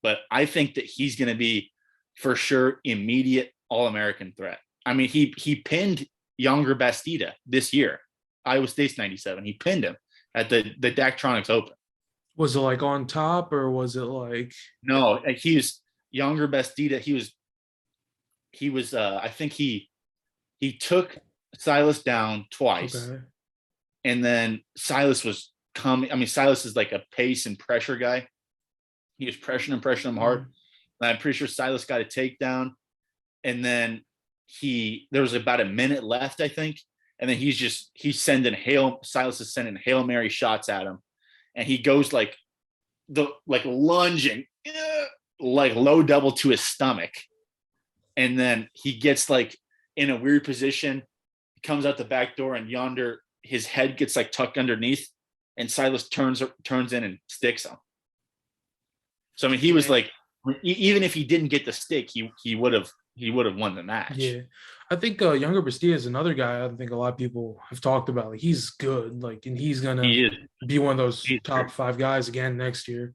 but I think that he's gonna be for sure immediate All-American threat. I mean, he pinned Younger Bastida this year, Iowa State's 97. He pinned him at the Daktronics Open. Was it like on top or was it like? No, he was Younger Bastida. He was I think he took Silas down twice. Okay. And then Silas was coming. I mean, Silas is like a pace and pressure guy. He was pressuring him hard. And I'm pretty sure Silas got a takedown. And then there was about a minute left, I think. and then he's sending Silas is sending Hail Mary shots at him, and he goes like lunging like low double to his stomach, and then he gets like in a weird position, he comes out the back door, and yonder his head gets like tucked underneath, and Silas turns in and sticks him. So I mean, he was like, even if he didn't get the stick, he would have won the match. Yeah, I think Younger Bastille is another guy. I think a lot of people have talked about. Like, he's good, like, and he's gonna be one of those top 5 guys again next year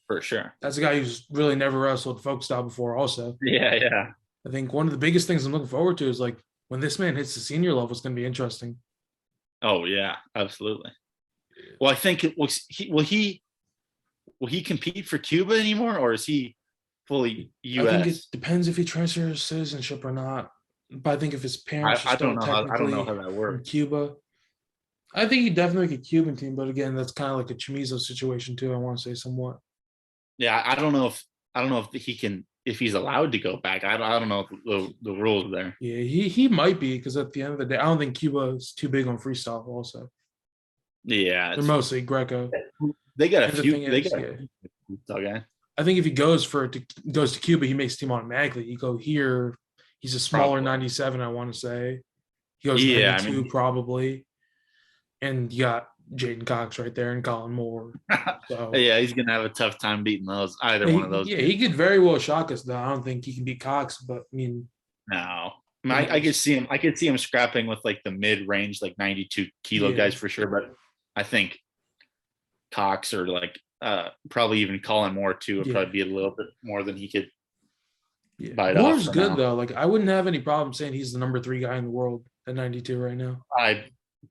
for sure. That's a guy who's really never wrestled folk style before. Also, yeah. I think one of the biggest things I'm looking forward to is like when this man hits the senior level, it's going to be interesting. Oh yeah, absolutely. Well, I think will he compete for Cuba anymore, or is he fully U.S.? I think it depends if he transfers citizenship or not. But I think if his parents I don't know how that works. From Cuba, I think he definitely make a Cuban team. But again, that's kind of like a Chamizo situation too. I want to say somewhat. Yeah, I don't know if he can, if he's allowed to go back. I don't know the rules there. Yeah, he might be, because at the end of the day, I don't think Cuba is too big on freestyle. Also, yeah, they're mostly Greco. They got a few. Okay. I think if he goes to Cuba, he makes team automatically. You go here, he's a smaller 97. I want to say he goes to 92 probably, and you got Jaden Cox right there and Colin Moore. So yeah, he's gonna have a tough time beating either one of those. Yeah, he could very well shock us though. I don't think he can beat Cox, but I mean, no. I could see him scrapping with like the mid-range, like 92 kilo guys for sure. But I think Cox or like probably even Colin Moore too would probably be a little bit more than he could bite off. Moore's good though. Like, I wouldn't have any problem saying he's the number 3 guy in the world at 92 right now. I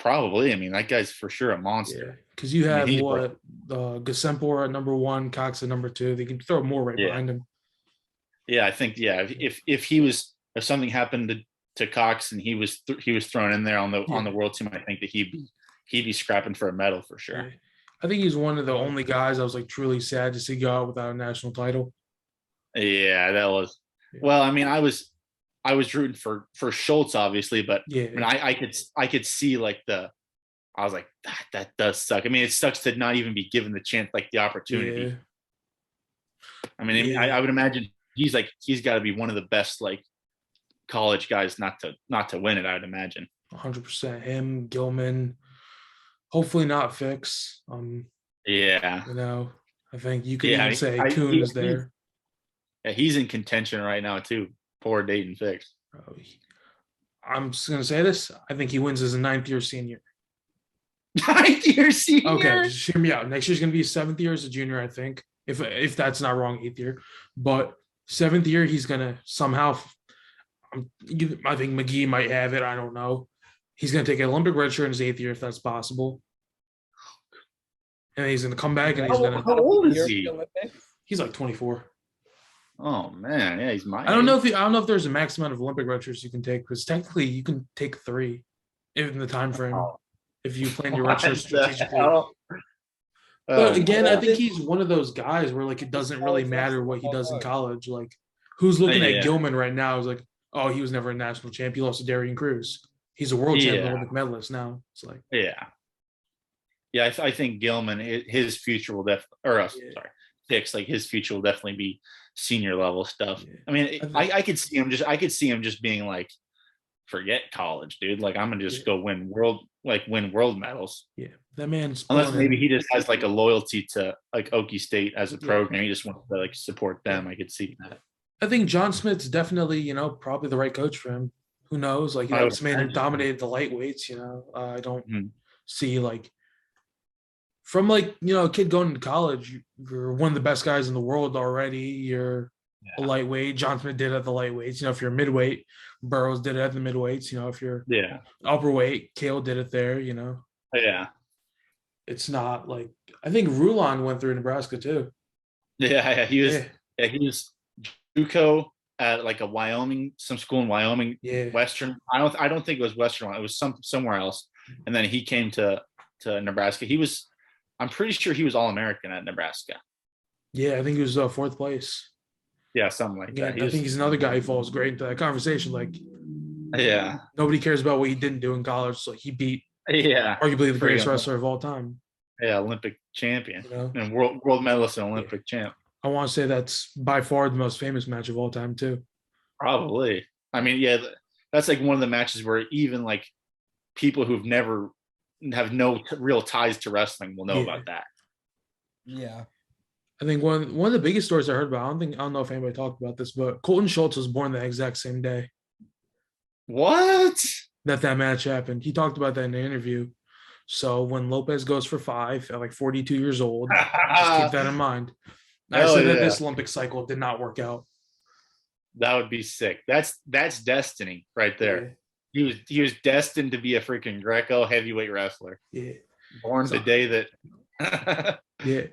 mean, that guy's for sure a monster. Because you have Gasempor at number 1, Cox at number 2. They can throw more behind him. Yeah, I think if something happened to Cox and he was thrown in there on the world team, I think that he'd be scrapping for a medal for sure. Yeah. I think he's one of the only guys I was like truly sad to see go out without a national title. Yeah, that was. Well, I mean, I was rooting for Schultz, obviously, but I mean, I could see like I was like, that does suck. I mean, it sucks to not even be given the chance, like the opportunity. Yeah. I mean, I would imagine he's got to be one of the best like college guys not to win it. I would imagine. 100%. Him, Gilman. Hopefully not Fix. Yeah. I think you could even say Kuhn is there. He's in contention right now too. Poor Dayton Fix. I'm just gonna say this. I think he wins as a 9th-year senior. 9th-year senior. Okay, just hear me out. Next year's gonna be 7th year as a junior, I think. If that's not wrong, 8th year. But 7th year, he's gonna somehow. I think McGee might have it. I don't know. He's gonna take an Olympic redshirt in his 8th year if that's possible. And he's gonna come back and he's gonna. How old is he? He's like 24. Oh man, yeah, he's my. I don't know if there's a max amount of Olympic redshirts you can take, because technically you can take 3 in the time frame if you plan your redshirt strategically. But again, I think he's one of those guys where like it doesn't really matter what he does in college. Like, who's looking at Gilman right now is like, oh, he was never a national champ. He lost to Darian Cruz. He's a world champion Olympic medalist now. It's like I think Gilman, his future will Fix, like his future will definitely be senior level stuff. I mean, I could see him just being like, forget college, dude. Like, I'm gonna just go win world medals. Yeah, that man's unless maybe he just has like a loyalty to like Okie State as a program. He just wants to like support them. I could see that. I think John Smith's definitely, probably the right coach for him. Who knows? Like, this man dominated the lightweights. I don't see like. From like, a kid going to college, you're one of the best guys in the world already. You're a lightweight. John Smith did it at the lightweights. If you're midweight, Burroughs did it at the midweights. If you're upperweight, Kale did it there, Yeah. It's not like, I think Rulon went through Nebraska too. Yeah, he was JUCO at like a Wyoming, some school in Wyoming, Western. I don't think it was Western. It was somewhere else. And then he came to Nebraska. I'm pretty sure he was All-American at Nebraska. Yeah, I think he was 4th place. Yeah, something like that. I think he's another guy who falls great into that conversation. Like, Yeah. Nobody cares about what he didn't do in college. So he beat Yeah. arguably the greatest wrestler of all time. Yeah, Olympic champion, You know, and world medalist and Olympic champ. I want to say that's by far the most famous match of all time too. Probably. I mean, yeah, that's like one of the matches where even like people who've never have no real ties to wrestling will know about that. Yeah. I think one of the biggest stories I heard about. I don't know if anybody talked about this, but Colton Schultz was born the exact same day What? that match happened. He talked about that in the interview. So when Lopez goes for 5 at like 42 years old, just keep that in mind. I said that this Olympic cycle did not work out. That would be sick. That's destiny right there. Yeah. He was destined to be a freaking Greco heavyweight wrestler. Yeah. Born the day that. Yeah.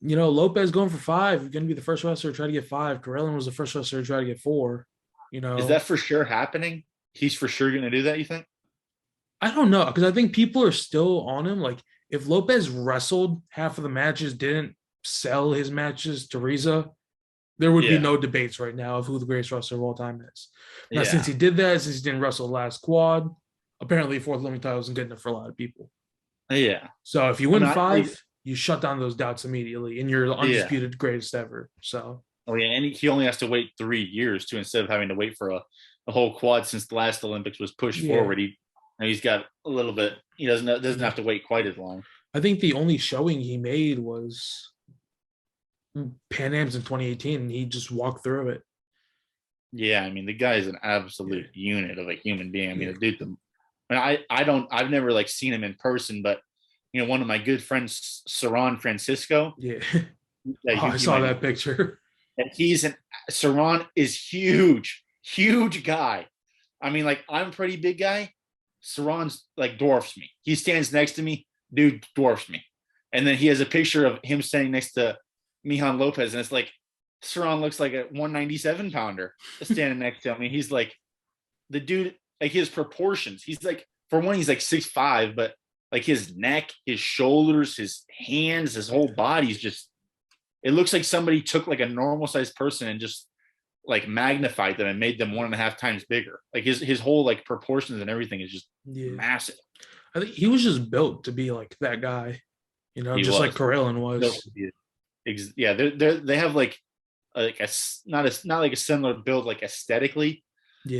You know, Lopez going for 5, you're going to be the first wrestler to try to get 5. Karelin was the first wrestler to try to get 4. You know, is that for sure happening? He's for sure going to do that, you think? I don't know, because I think people are still on him. Like, if Lopez wrestled half of the matches, didn't sell his matches to Riza, there would be no debates right now of who the greatest wrestler of all time is. Now, since he did that, since he didn't wrestle the last quad, apparently 4th Olympic title isn't good enough for a lot of people. Yeah. So if you win 5, you shut down those doubts immediately, and you're the undisputed greatest ever. So. Oh yeah, and he only has to wait 3 years too, instead of having to wait for a whole quad since the last Olympics was pushed forward. He's got a little bit. He doesn't have to wait quite as long. I think the only showing he made was Pan Am's in 2018, and he just walked through it. Yeah, I mean the guy is an absolute unit of a human being. I mean, the dude. I've never like seen him in person, but you know, one of my good friends, Saran Francisco. Yeah, I saw that picture. And Saran is huge guy. I mean, like I'm a pretty big guy. Saran's like dwarfs me. He stands next to me, dude dwarfs me. And then he has a picture of him standing next to Mijan Lopez, and it's like Saran looks like a 197 pounder standing next to him. And he's like the dude, like his proportions. He's like, for one, he's like 6'5", but like his neck, his shoulders, his hands, his whole body's just, it looks like somebody took like a normal sized person and just like magnified them and made them 1.5 times bigger. Like his whole like proportions and everything is just massive. I think he was just built to be like that guy, you know, just like Karelin was. Yeah, they have like a not like a similar build like aesthetically,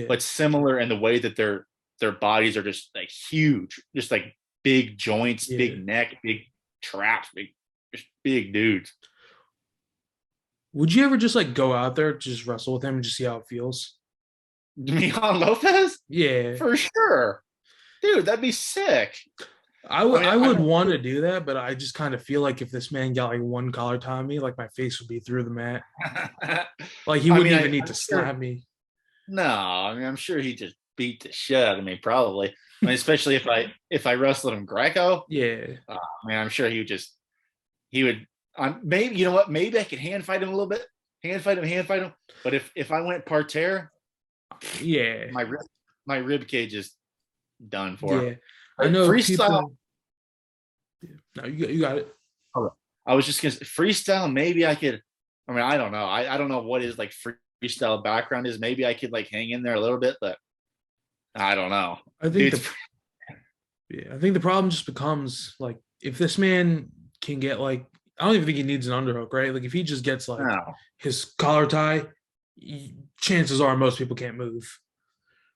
but similar in the way that their bodies are just like huge, just like big joints, big neck, big traps, big dudes. Would you ever just like go out there to just wrestle with him and just see how it feels? Mijan Lopez? Yeah, for sure, dude. That'd be sick. I would want to do that, but I just kind of feel like if this man got like one collar tie on me, like my face would be through the mat. Like he wouldn't even need to slap me. No, I mean I'm sure he just beat the shit out of me, probably. I mean, especially if I wrestled him Greco. Yeah. Man, I'm sure he would. Maybe, you know what? Maybe I could hand fight him a little bit. Hand fight him. But if I went parterre, my rib cage is done for. Yeah. I know freestyle. No, you got it. I was just gonna say, freestyle. Maybe I could. I mean, I don't know. I don't know what his like freestyle background is. Maybe I could like hang in there a little bit, but I don't know. I think I think the problem just becomes like if this man can get like, I don't even think he needs an underhook, right? Like if he just gets like his collar tie, chances are most people can't move.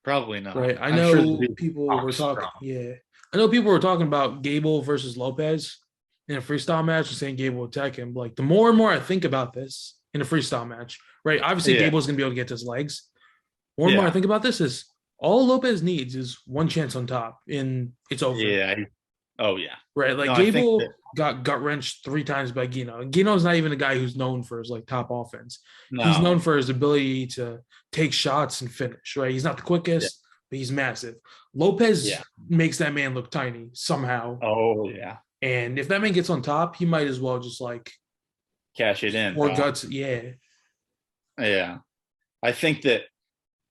Probably not. Right. I know people were talking. Yeah. I know people were talking about Gable versus Lopez in a freestyle match and saying Gable would attack him. Like the more and more I think about this in a freestyle match, right? Obviously Gable's gonna be able to get to his legs. More and more I think about this is all Lopez needs is one chance on top and it's over. Yeah. Oh yeah. Right. Like Gable got gut wrenched 3 times by Gino. Gino's not even a guy who's known for his like top offense. No. He's known for his ability to take shots and finish, right? He's not the quickest, but he's massive. Lopez makes that man look tiny somehow. Oh yeah. And if that man gets on top, he might as well just like cash it in. Or guts. Yeah. Yeah. I think that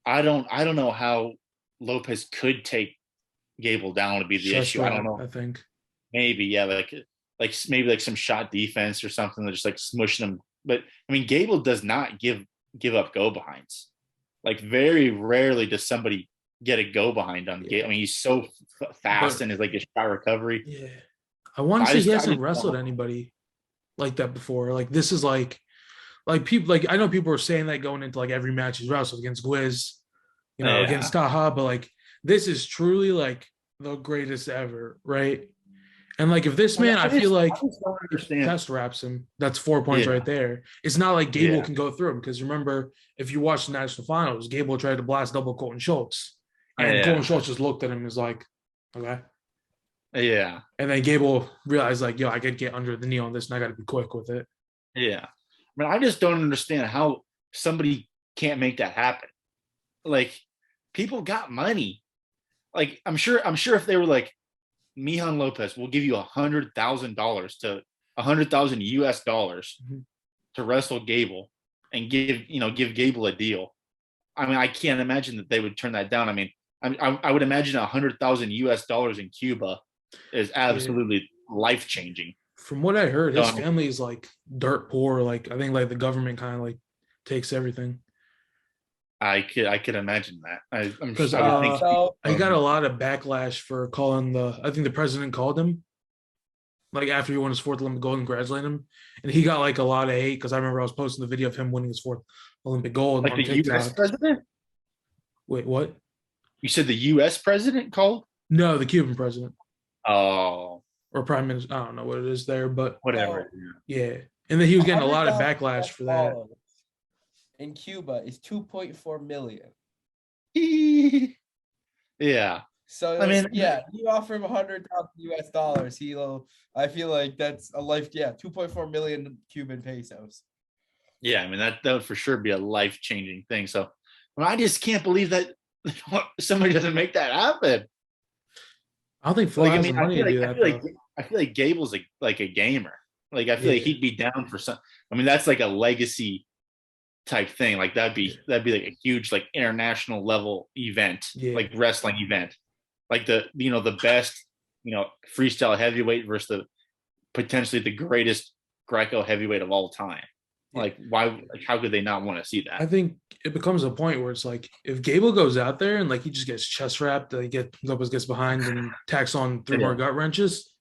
I don't know how Lopez could take Gable down to be the issue. I don't know. I think maybe maybe like some shot defense or something that just like smushing him. But I mean, Gable does not give up go behinds. Like very rarely does somebody get a go behind on Gable. I mean, he's so fast and is like his shot recovery. Yeah, I want to say he hasn't wrestled anybody like that before. Like this is like people like I know people were saying that going into like every match he's wrestled against Gwiz, against Taha, but like this is truly like the greatest ever, right? And like if this man, I feel like test wraps him, that's 4 points right there. It's not like Gable can go through him because remember, if you watch the national finals, Gable tried to blast double Colton Schultz, and Colton Schultz just looked at him and was like, okay. Yeah. And then Gable realized like, yo, I could get under the knee on this and I got to be quick with it. Yeah. I mean, I just don't understand how somebody can't make that happen. Like, people got money. Like, I'm sure if they were like, Mijan Lopez, we'll give you $100,000 to $100,000 to wrestle Gable and give Gable a deal. I mean, I can't imagine that they would turn that down. I mean, I would imagine $100,000 in Cuba is absolutely life-changing. From what I heard, his family is like dirt poor. Like I think like the government kind of like takes everything. I could imagine that. Because I got a lot of backlash for calling I think the president called him like after he won his 4th Olympic gold and congratulated him, and he got like a lot of hate because I remember I was posting the video of him winning his 4th Olympic gold like on the TikTok. U.S. president. Wait, what? You said the U.S. president called? No, the Cuban president. Oh. Or prime minister. I don't know what it is there, but whatever. Yeah, and then he was getting a lot of backlash for that. In Cuba is 2.4 million. Yeah. So I mean, you offer him $100,000 he'll. I feel like that's a life. Yeah, 2.4 million Cuban pesos. Yeah, I mean that would for sure be a life-changing thing. So I just can't believe that somebody doesn't make that happen. I don't think Phil has the money to do that. I feel like Gable's like a gamer. Like I feel like he'd be down for some. I mean, that's like a legacy type thing. Like that'd be like a huge like international level event, like wrestling event. Like the best freestyle heavyweight versus the potentially the greatest Greco heavyweight of all time. Like why? Like how could they not want to see that? I think it becomes a point where it's like if Gable goes out there and like he just gets chest wrapped, Lopez gets behind and tacks on 3 more gut wrenches,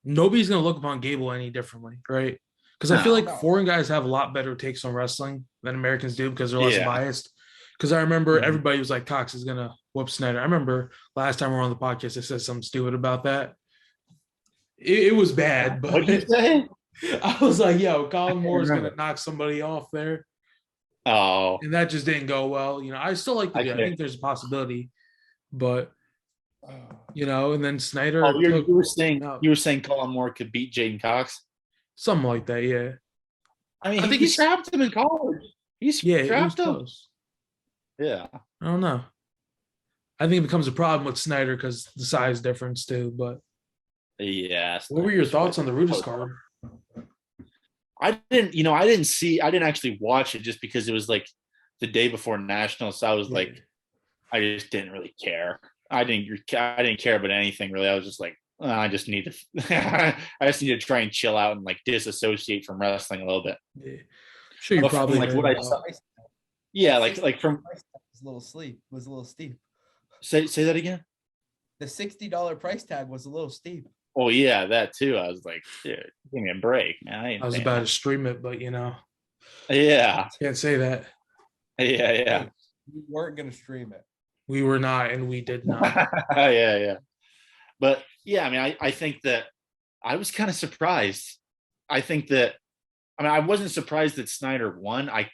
nobody's gonna look upon Gable any differently, right? Because I feel like foreign guys have a lot better takes on wrestling than Americans do because they're less biased. Because I remember everybody was like, Cox is gonna whoop Snyder. I remember last time we were on the podcast, I said something stupid about that. It was bad, but what did you say? I was like, yo, Colin Moore's going to knock somebody off there. Oh. And that just didn't go well. I still like the I think there's a possibility. But, and then Snyder. Oh, you were saying Colin Moore could beat Jaden Cox? Something like that, yeah. I mean, I think he trapped him in college. He's trapped him. Close. Yeah. I don't know. I think it becomes a problem with Snyder because the size difference, too. But, yeah. What were your thoughts on the Rudis card? I didn't actually watch it just because it was like the day before Nationals. So I was like, I just didn't really care. I didn't care about anything really. I was just like, I just need to try and chill out and like disassociate from wrestling a little bit. Yeah. Sure, you probably like what I saw. Yeah, like from was a little steep. Say that again. The $60 price tag was a little steep. Oh yeah, that too. I was like, dude, give me a break, man. I was about to stream it, but yeah, can't say that. Yeah. We weren't gonna stream it. We were not, and we did not. yeah. But yeah, I mean, I think that I was kind of surprised. I wasn't surprised that Snyder won. I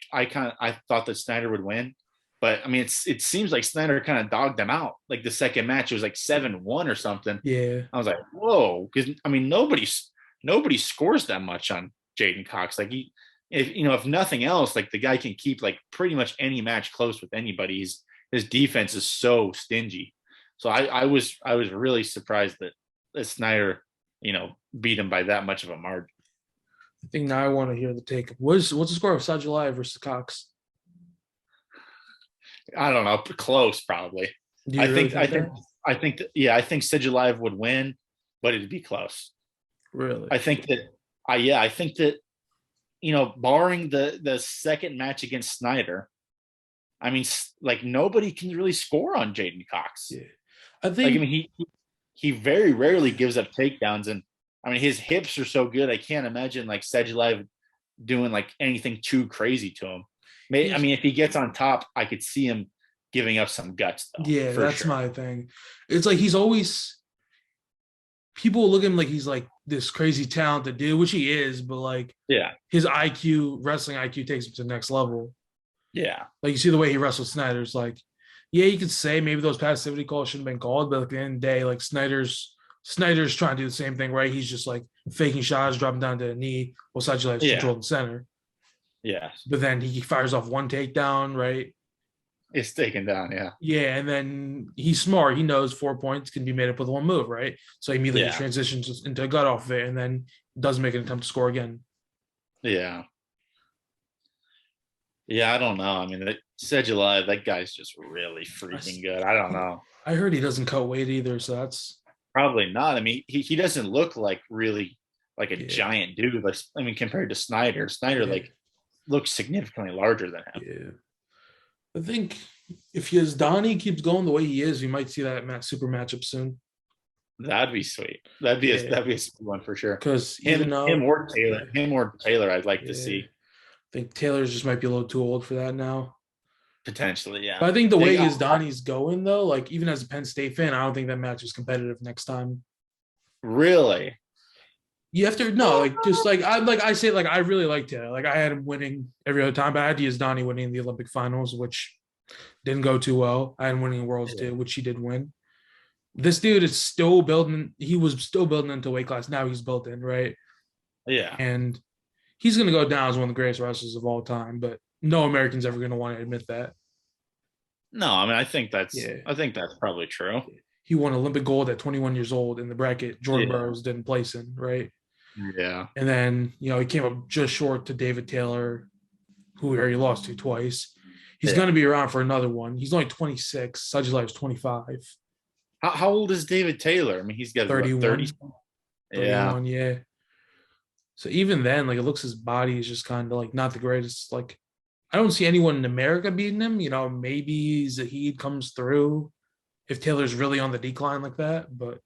thought that Snyder would win. But I mean, it seems like Snyder kind of dogged them out. Like the second match, it was like 7-1 or something. Yeah, I was like, whoa, because I mean, nobody scores that much on Jaden Cox. Like if nothing else, like the guy can keep like pretty much any match close with anybody. His defense is so stingy. So I was really surprised that Snyder, beat him by that much of a margin. I think now I want to hear the take. What's the score of Sajulai versus Cox? I don't know, close probably. I think Sajulayev would win, but it'd be close. Really? I think that barring the second match against Snyder, I mean, like nobody can really score on Jaden Cox. Yeah, I Like, think I mean, he very rarely gives up takedowns, and I mean, his hips are so good. I can't imagine like Sedgelive doing like anything too crazy to him. I mean, if he gets on top, I could see him giving up some guts, though. yeah, For that's sure. my thing. It's like he's always people look at him like he's like this crazy talented dude, which he is, but like Yeah, his IQ, wrestling IQ takes him to the next level. yeah, Like you see the way he wrestles Snyder's like, yeah, you could say maybe those passivity calls shouldn't have been called, but at the end of the day, like Snyder's trying to do the same thing, right? He's just like faking shots, dropping down to the knee while Sajulev's yeah, controlling the center. yeah. But then he fires off one takedown, right? It's taken down. Yeah, Yeah, and then he's smart. He knows 4 points can be made up with one move, right? So he immediately yeah, transitions into a gut off of it and then doesn't make an attempt to score again. yeah. Yeah, I don't know. I mean, Sedgelive, that guy's just really freaking good. I don't know. I heard he doesn't cut weight either, so that's Probably not. I mean, he doesn't look like really like a giant dude. Like, I mean, compared to Snyder, like looks significantly larger than him. Yeah. I think if Yazdani keeps going the way he is, we might see that super matchup soon. That'd be sweet. That'd be a sweet one for sure. Because him or Taylor, I'd like to see. I think Taylor's just might be a little too old for that now. Potentially, yeah. But I think the way Yazdani's going, though, like even as a Penn State fan, I don't think that match is competitive next time. Really? You have to like just like I say like I really liked Taylor. Like I had him winning every other time, but I had Yazdani winning the Olympic finals, which didn't go too well. I had him winning Worlds too, which he did win. This dude is still building. He was still building into weight class. Now he's built in, right? Yeah. And he's going to go down as one of the greatest wrestlers of all time, but no American's ever going to want to admit that. No, I mean, I think that's probably true. He won Olympic gold at 21 years old in the bracket Jordan Burroughs didn't place in, right? Yeah. And then, he came up just short to David Taylor, who he already lost to twice. He's going to be around for another one. He's only 26. Sajulev's 25. How old is David Taylor? I mean, he's got 31. 30. 31, yeah. So even then, like it looks his body is just kind of like not the greatest. Like I don't see anyone in America beating him. Maybe Zahid comes through if Taylor's really on the decline like that. But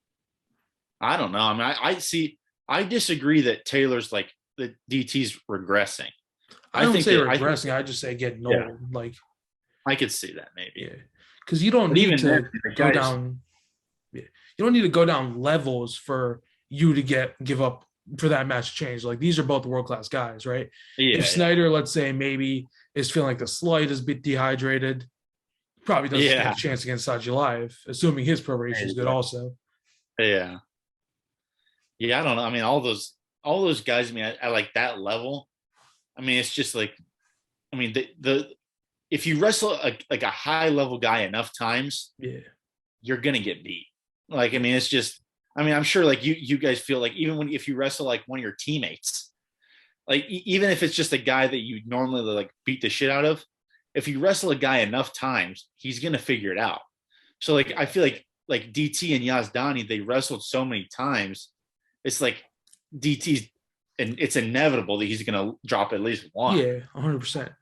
I don't know. I mean, I disagree that Taylor's like the DT's regressing. I don't say regressing. I just say getting old. Like I could see that maybe. Yeah, because you don't need to go down. Yeah, you don't need to go down levels for you to give up for that match to change. Like these are both world class guys, right? Yeah, if Snyder, let's say, maybe is feeling like the slightest bit dehydrated, probably doesn't stand a chance against Sajuliev, assuming his probation is good also. Yeah. Yeah, I don't know. I mean, all those guys, I mean, at like that level, I mean, it's just like, I mean, the if you wrestle like a high level guy enough times, you're gonna get beat. Like, I mean, it's just, I mean, I'm sure like you guys feel like even if you wrestle like one of your teammates, like even if it's just a guy that you normally like beat the shit out of, if you wrestle a guy enough times, he's gonna figure it out. So like I feel like DT and Yazdani, they wrestled so many times, it's like DT's, and it's inevitable that he's gonna drop at least one. Yeah, 100%.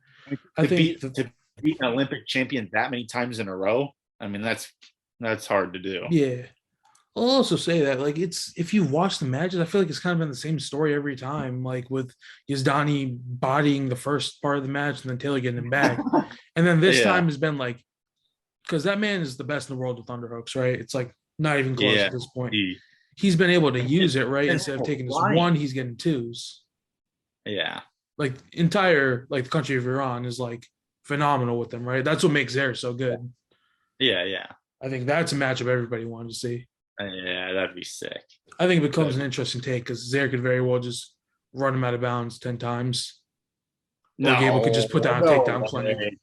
To beat an Olympic champion that many times in a row, I mean that's hard to do. Yeah. I'll also say that, like, if you watch the matches, I feel like it's kind of been the same story every time, like with Yazdani bodying the first part of the match and then Taylor getting him back. And then this time has been like, because that man is the best in the world with underhooks, right? It's like not even close at this point. He's been able to use it, right? Instead of taking this one, he's getting twos. Yeah. Like entire, like the country of Iran is like phenomenal with them, right? That's what makes Zaire so good. Yeah, yeah. I think that's a matchup everybody wanted to see. Yeah, that'd be sick. I think it becomes an interesting take because Zaire could very well just run him out of bounds 10 times. Or Gable could just put down a takedown clinic.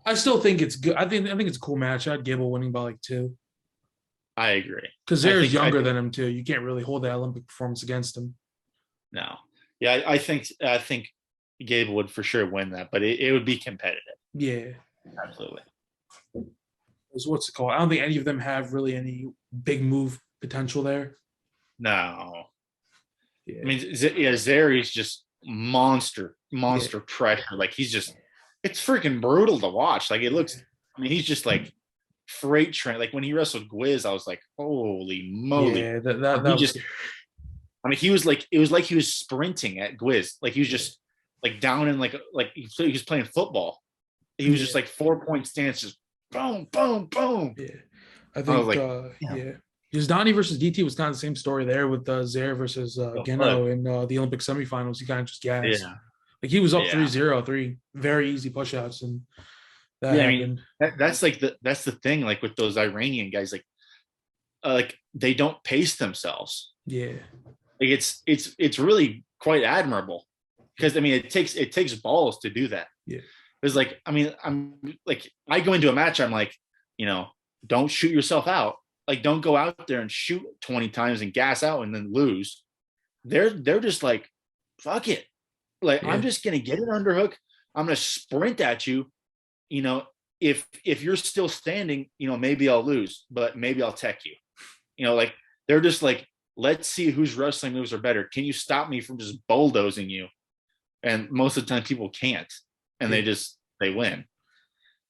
I still think it's good. I think it's a cool match. I had Gable winning by like 2. I agree. Because Zaire's younger than him too. You can't really hold that Olympic performance against him. No. Yeah, I think Gable would for sure win that, but it would be competitive. Yeah. Absolutely. What's it called? I don't think any of them have really any big move potential there. No. Yeah. I mean, Zaire is just monster pressure. Like he's just it's freaking brutal to watch. Like it looks. I mean, he's just like freight train. Like when he wrestled Gwiz, I was like, holy moly! Yeah, that He was just. I mean, he was like it was like he was sprinting at Gwiz. Like he was just like down in like he was playing football. He was just like 4-point stance, just boom, boom, boom. Yeah, I think yeah. Because Donnie versus DT was kind of the same story there with Zaire versus Geno in the Olympic semifinals. He kind of just gassed. Yeah. Like he was up 3-0, 3 very easy pushouts, and that happened. I mean that's the thing. Like with those Iranian guys, like they don't pace themselves. Yeah, like it's really quite admirable because I mean it takes balls to do that. Yeah, it's like I mean I'm like I go into a match, I'm like, don't shoot yourself out. Like don't go out there and shoot 20 times and gas out and then lose. They're just like, fuck it. Like I'm just gonna get an underhook. I'm gonna sprint at you. If you're still standing, maybe I'll lose, but maybe I'll tech you. Like they're just like, let's see whose wrestling moves are better. Can you stop me from just bulldozing you? And most of the time people can't, and they win.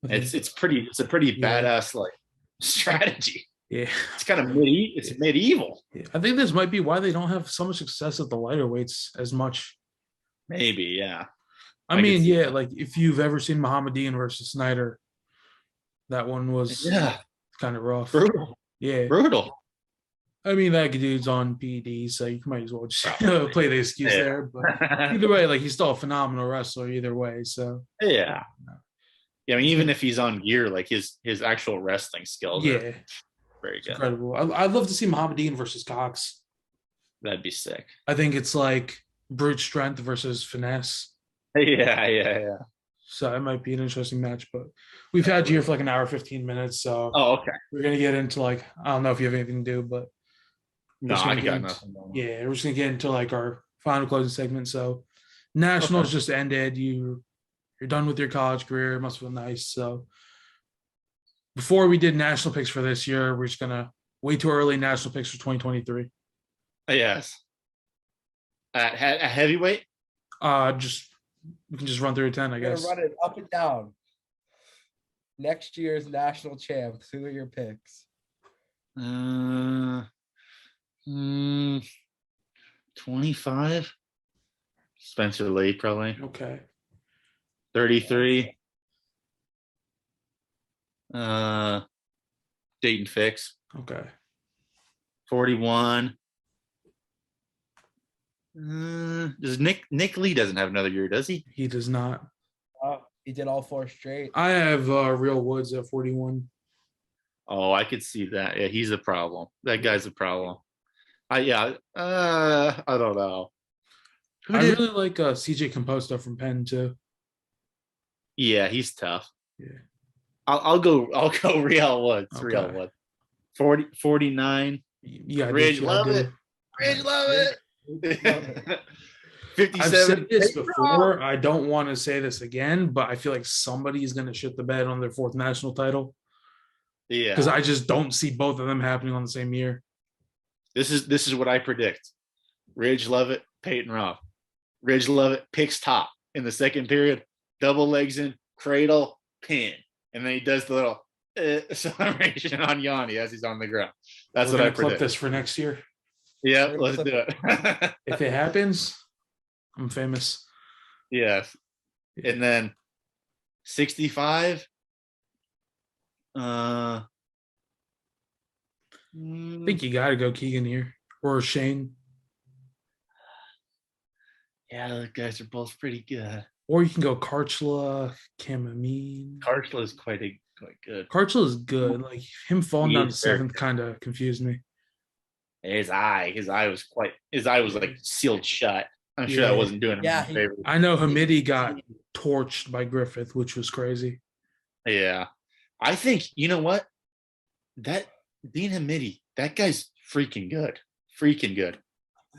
It's a pretty badass like strategy. Yeah, it's kind of medieval. Yeah. I think this might be why they don't have so much success at the lighter weights as much. Maybe, yeah. I mean, yeah, like if you've ever seen Mohammedian versus Snyder, that one was kind of rough. Brutal. Yeah. Brutal. I mean, that dude's on PD, so you might as well just play the excuse there. But either way, like he's still a phenomenal wrestler either way. So yeah. I mean, even if he's on gear, like his actual wrestling skills are very good. Incredible. I'd love to see Mohammedian versus Cox. That'd be sick. I think it's like brute strength versus finesse. Yeah. So it might be an interesting match, but we've had you here for like an hour, 15 minutes. So okay. We're gonna get into like, I don't know if you have anything to do, but no, I got nothing. Yeah, we're just gonna get into like our final closing segment. So Nationals just ended. You're done with your college career. It must feel nice. So before we did national picks for this year, we're just gonna wait too early national picks for 2023. Yes. At heavyweight? We can just run through 10, I guess. Run it up and down. Next year's national champs. Who are your picks? 25. Spencer Lee, probably. Okay. 33. Dayton Fix. Okay. 41. Does Nick Lee doesn't have another year, does he? He does not. He did all 4 straight. I have Real Woods at 41. Oh, I could see that. Yeah, he's a problem. That guy's a problem. I don't know. I really like CJ Composta from Penn too. Yeah, he's tough. Yeah. I'll go Real Woods. Okay. Real Woods. 49. Yeah, Ridge love it. Ridge love it. 57. I've said this before. I don't want to say this again, but I feel like somebody's going to shit the bed on their 4th national title. Yeah, because I just don't see both of them happening on the same year. This is what I predict. Ridge Lovett, Peyton Roth. Ridge Lovett picks top in the second period, double legs in, cradle, pin, and then he does the little celebration on Yanni as he's on the ground. That's what I predict. Clip this for next year. Yeah, let's do it. If it happens, I'm famous. Yes. And then 65. I think you got to go Keegan here or Shane. Yeah, the guys are both pretty good. Or you can go Karchla, Kamamine. Karchla is quite good. Karchla is good. Like him falling down to 7th kind of confused me. His eye was like sealed shut. I'm sure that wasn't doing him a favor. I know Hamidi got torched by Griffith, which was crazy. Yeah. I think, you know what? That Dean Hamidi, that guy's freaking good. Freaking good.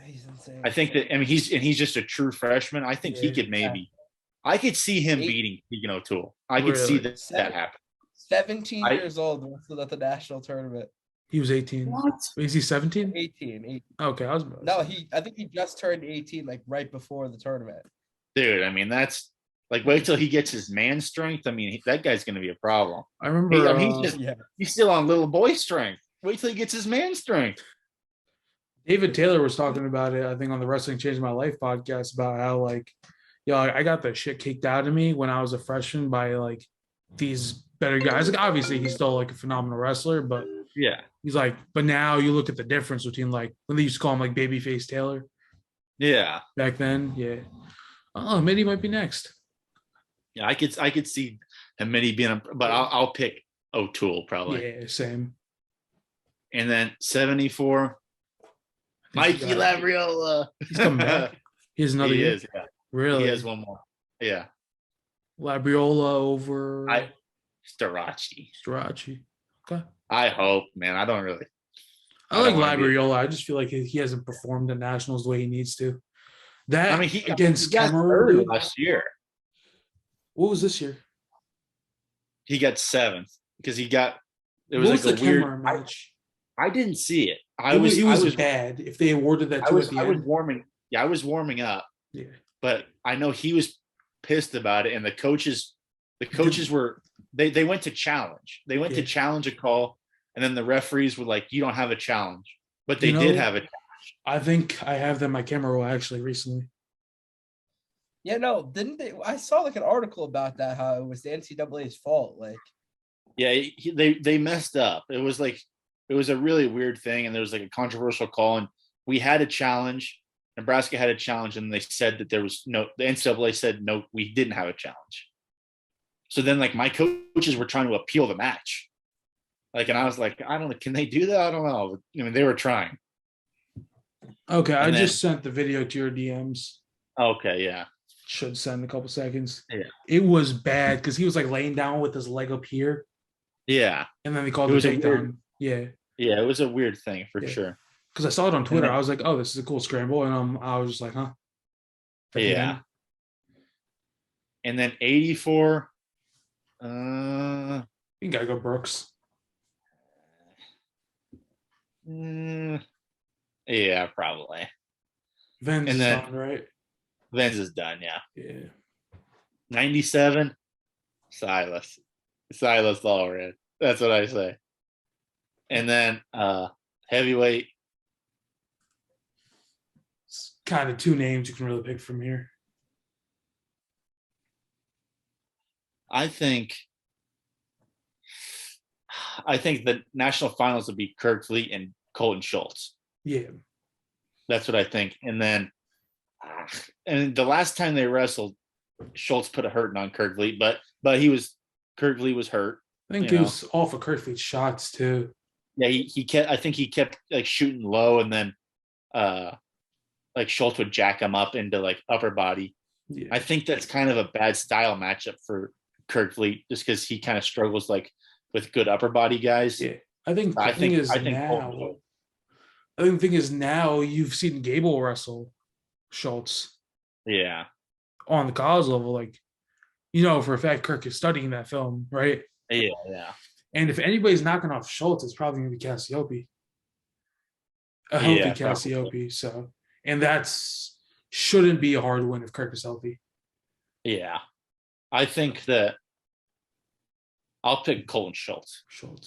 He's insane. I think that, I mean, he's just a true freshman. I think he could I could see him beating Keegan O'Toole. I could see that happen. 17 years old, wrestled at the national tournament. He was 18. What? Is he 17? 18. Okay, I think he just turned 18 like right before the tournament. Dude, I mean, that's Like, wait till he gets his man strength. I mean, that guy's going to be a problem. I remember He's still on little boy strength. Wait till he gets his man strength. David Taylor was talking about it, I think, on the Wrestling Changed My Life podcast about how, like, I got the shit kicked out of me when I was a freshman by, like, these better guys. Like, obviously, he's still, like, a phenomenal wrestler, but yeah, he's like, but now you look at the difference between, like, when they used to call him, like, Babyface Taylor. Yeah. Back then, yeah. Oh, Mitty might be next. Yeah, I could see him maybe being but I'll pick O'Toole probably. Yeah, same. And then 74, Mikey Labriola. He's coming back. He has another year. Yeah. Really? He has one more. Yeah. Labriola over Starace. Okay. I hope, man. I like Labriola. I just feel like he hasn't performed at Nationals the way he needs to. He against Cameroon last year. What was this year? He got 7th because it was what like was a the weird match. I didn't see it. It was bad. If they awarded that to at the end. I was warming up. Yeah. But I know he was pissed about it, and the coaches were they went to challenge. They went to challenge a call, and then the referees were like, "You don't have a challenge," but they did have a challenge. I think I have them my camera roll actually recently. Yeah, no, didn't they? I saw like an article about that, how it was the NCAA's fault. Like, yeah, they messed up. It was a really weird thing, and there was like a controversial call, and we had a challenge. Nebraska had a challenge, and they said that the NCAA said no, we didn't have a challenge. So then, like, my coaches were trying to appeal the match, like, and I was like, I don't know, can they do that? I don't know. I mean, they were trying. Okay, I just sent the video to your DMs. Okay, yeah. Should send a couple seconds. Yeah. It was bad because he was like laying down with his leg up here. Yeah. And then they called the takedown. Yeah. Yeah, it was a weird thing for sure. Because I saw it on Twitter. I was like, oh, this is a cool scramble. And I was just like, huh? Yeah. And then 84. You gotta go Brooks. Yeah, probably. Vens is done, right? Vens is done, yeah. Yeah. 97, Silas all red. That's what I say. And then heavyweight. It's kind of two names you can really pick from here. I think the national finals would be Kirk Fleet and Colton Schultz. Yeah. That's what I think. And then the last time they wrestled, Schultz put a hurting on Kirk Fleet, but Kirk Fleet was hurt. I think he was off of Kirk Fleet's shots too. Yeah, he kept like shooting low, and then like Schultz would jack him up into like upper body. Yeah. I think that's kind of a bad style matchup for Kirk Fleet, just because he kind of struggles like with good upper body guys. Yeah, I think the thing is now you've seen Gable wrestle Schultz. Yeah. On the college level, like, for a fact, Kirk is studying that film, right? Yeah, yeah. And if anybody's knocking off Schultz, it's probably going to be Cassiope. A healthy Cassiope. Probably. So, and shouldn't be a hard win if Kirk is healthy. Yeah. I think that I'll pick Colton Schultz.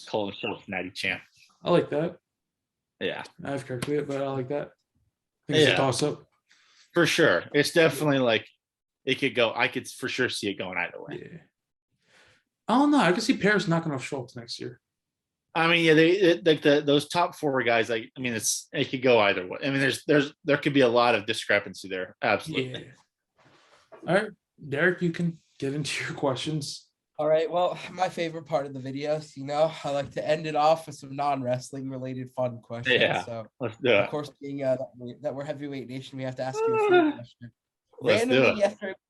Colton Schultz, natty champ. I like that. Yeah. I have Kirk with it, but I like that. I think it's a toss-up. For sure. It's definitely like it could go. I could for sure see it going either way. Yeah. I don't know. I could see Paris knocking off Schultz next year. I mean, yeah, those top four guys. It could go either way. I mean, there could be a lot of discrepancy there. Absolutely. Yeah. All right, Derek, you can get into your questions. All right. Well, my favorite part of the videos, I like to end it off with some non-wrestling related fun questions. Yeah. So, let's do it. Of course, being that we're heavyweight nation, we have to ask you a few questions. Randomly,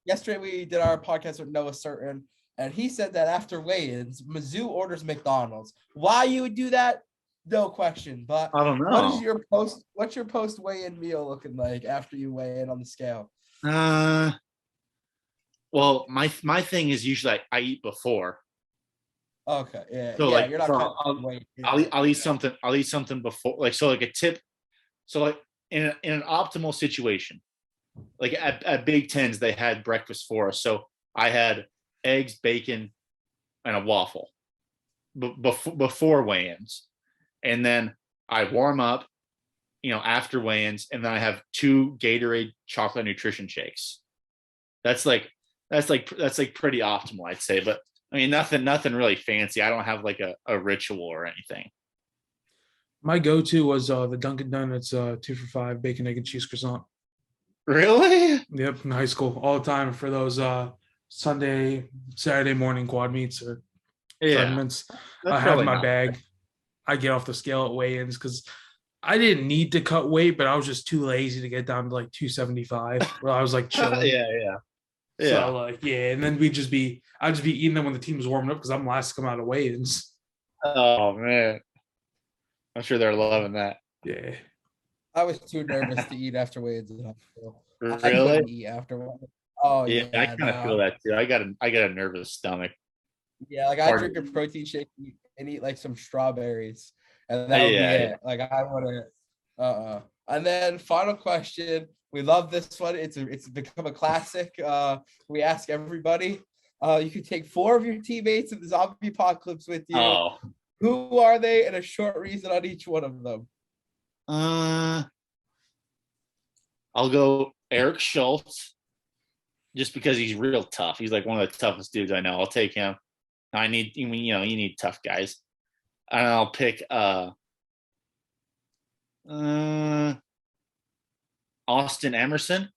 yesterday we did our podcast with Noah Certain, and he said that after weigh-ins, Mizzou orders McDonald's. Why you would do that? No question. But I don't know. What's your post weigh-in meal looking like after you weigh in on the scale? Well, my thing is usually I eat before. Okay, yeah. So you're not weight. I'll eat something. I'll eat something before, like a tip. So like in an optimal situation, like at Big Tens, they had breakfast for us. So I had eggs, bacon, and a waffle before weigh-ins, and then I warm up, after weigh-ins, and then I have 2 Gatorade chocolate nutrition shakes. That's like pretty optimal, I'd say. But I mean, nothing really fancy. I don't have like a ritual or anything. My go-to was the Dunkin' Donuts 2 for $5 bacon, egg, and cheese croissant. Really? Yep, in high school, all the time for those Saturday morning quad meets or tournaments. I have my bag. I get off the scale at weigh-ins because I didn't need to cut weight, but I was just too lazy to get down to like 275. Where I was like chilling. Yeah. So like and then I'd just be eating them when the team was warming up because I'm last to come out of weigh-ins. Oh man, I'm sure they're loving that. Yeah. I was too nervous to eat after weigh-ins in high school. Really? I couldn't eat afterwards. Oh yeah, I kind of feel that too. I got a nervous stomach. Yeah, like I drink a protein shake and eat like some strawberries, and that would be it. Like I want to. And then final question. We love this one. It's become a classic. We ask everybody. You can take 4 of your teammates in the zombie apocalypse with you. Oh. Who are they, and a short reason on each one of them? I'll go Eric Schultz, just because he's real tough. He's like one of the toughest dudes I know. I'll take him. You need tough guys. And I'll pick Austin Emerson,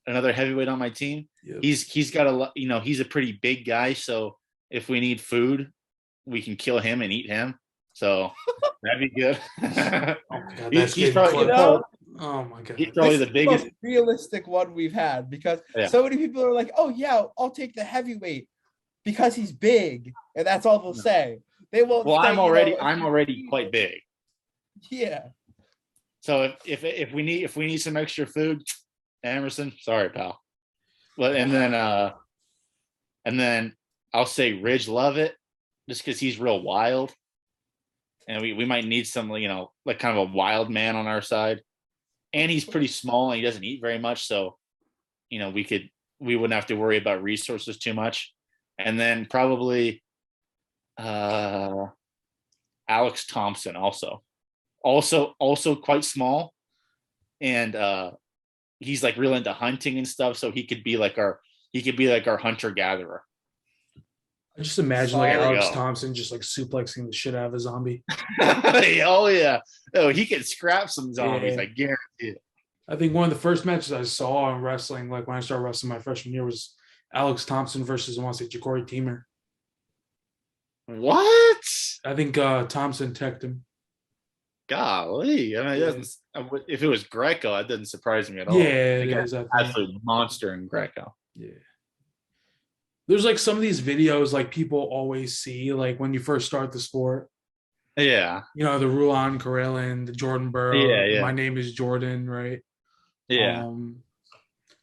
another heavyweight on my team. Yep. He's got he's a pretty big guy, so if we need food, we can kill him and eat him. So that'd be good. He's probably, oh my god, he's probably the biggest, most realistic one we've had, because so many people are like, oh yeah, I'll take the heavyweight because he's big, and that's all they'll say. They won't. Well, I'm already quite big. Yeah. So if we need some extra food, Emerson, sorry pal. But and then I'll say Ridge Lovett, just because he's real wild, and we might need some like kind of a wild man on our side, and he's pretty small and he doesn't eat very much, so we wouldn't have to worry about resources too much. And then probably Alex Thompson also quite small, and he's like real into hunting and stuff, so he could be like our hunter gatherer. I just imagine like Alex Thompson just like suplexing the shit out of a zombie. Oh yeah, he can scrap some zombies. I guarantee it. I think one of the first matches I saw in wrestling, like when I started wrestling my freshman year, was Alex Thompson versus, I want to say, Ja'Cory Teamer. What? I think Thompson teched him. Golly, I mean, if it was Greco, that doesn't surprise me at all. Yeah, it is. Absolute monster in Greco. Yeah. There's like some of these videos like people always see, like when you first start the sport. Yeah. The Rulon Carillon, the Jordan Burrow. Yeah. My name is Jordan, right? Yeah.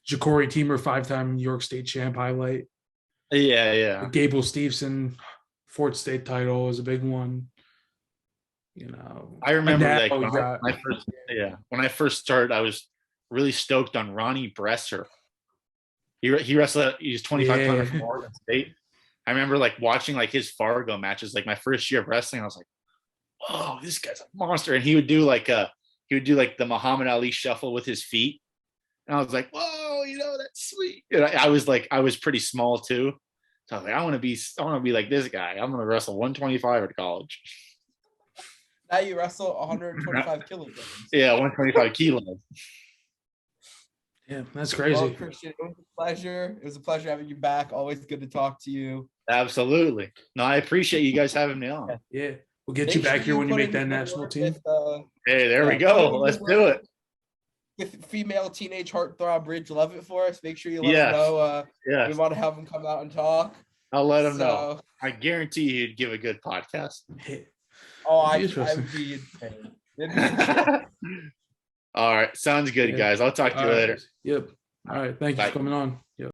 Ja'Cory Teamer, 5-time New York State champ highlight. Yeah. The Gable Steveson Fort State title is a big one. I remember when I first started, I was really stoked on Ronnie Bresser. He wrestled. He's 2,500 from Oregon State. I remember like watching like his Fargo matches. Like my first year of wrestling, I was like, "Whoa, this guy's a monster!" And he would do like the Muhammad Ali shuffle with his feet, and I was like, "Whoa, that's sweet." And I was pretty small too, so I was like, I want to be like this guy. I'm gonna wrestle 125 at college. Now you wrestle 125 kilograms. Yeah, 125 kilos. Yeah, that's crazy. Well, Christian, it was a pleasure. It was a pleasure having you back. Always good to talk to you. Absolutely. No, I appreciate you guys having me on. Yeah. We'll get you back here when you make that national team. Hey, there we go. Let's do it. With female teenage heartthrob Ridge Lovett for us. Make sure you let him know. We want to have him come out and talk. I'll let him know. I guarantee he'd give a good podcast. Oh, I would be insane. All right. Sounds good, guys. I'll talk to you later. Yep. All right. Thank you for coming on. Yep.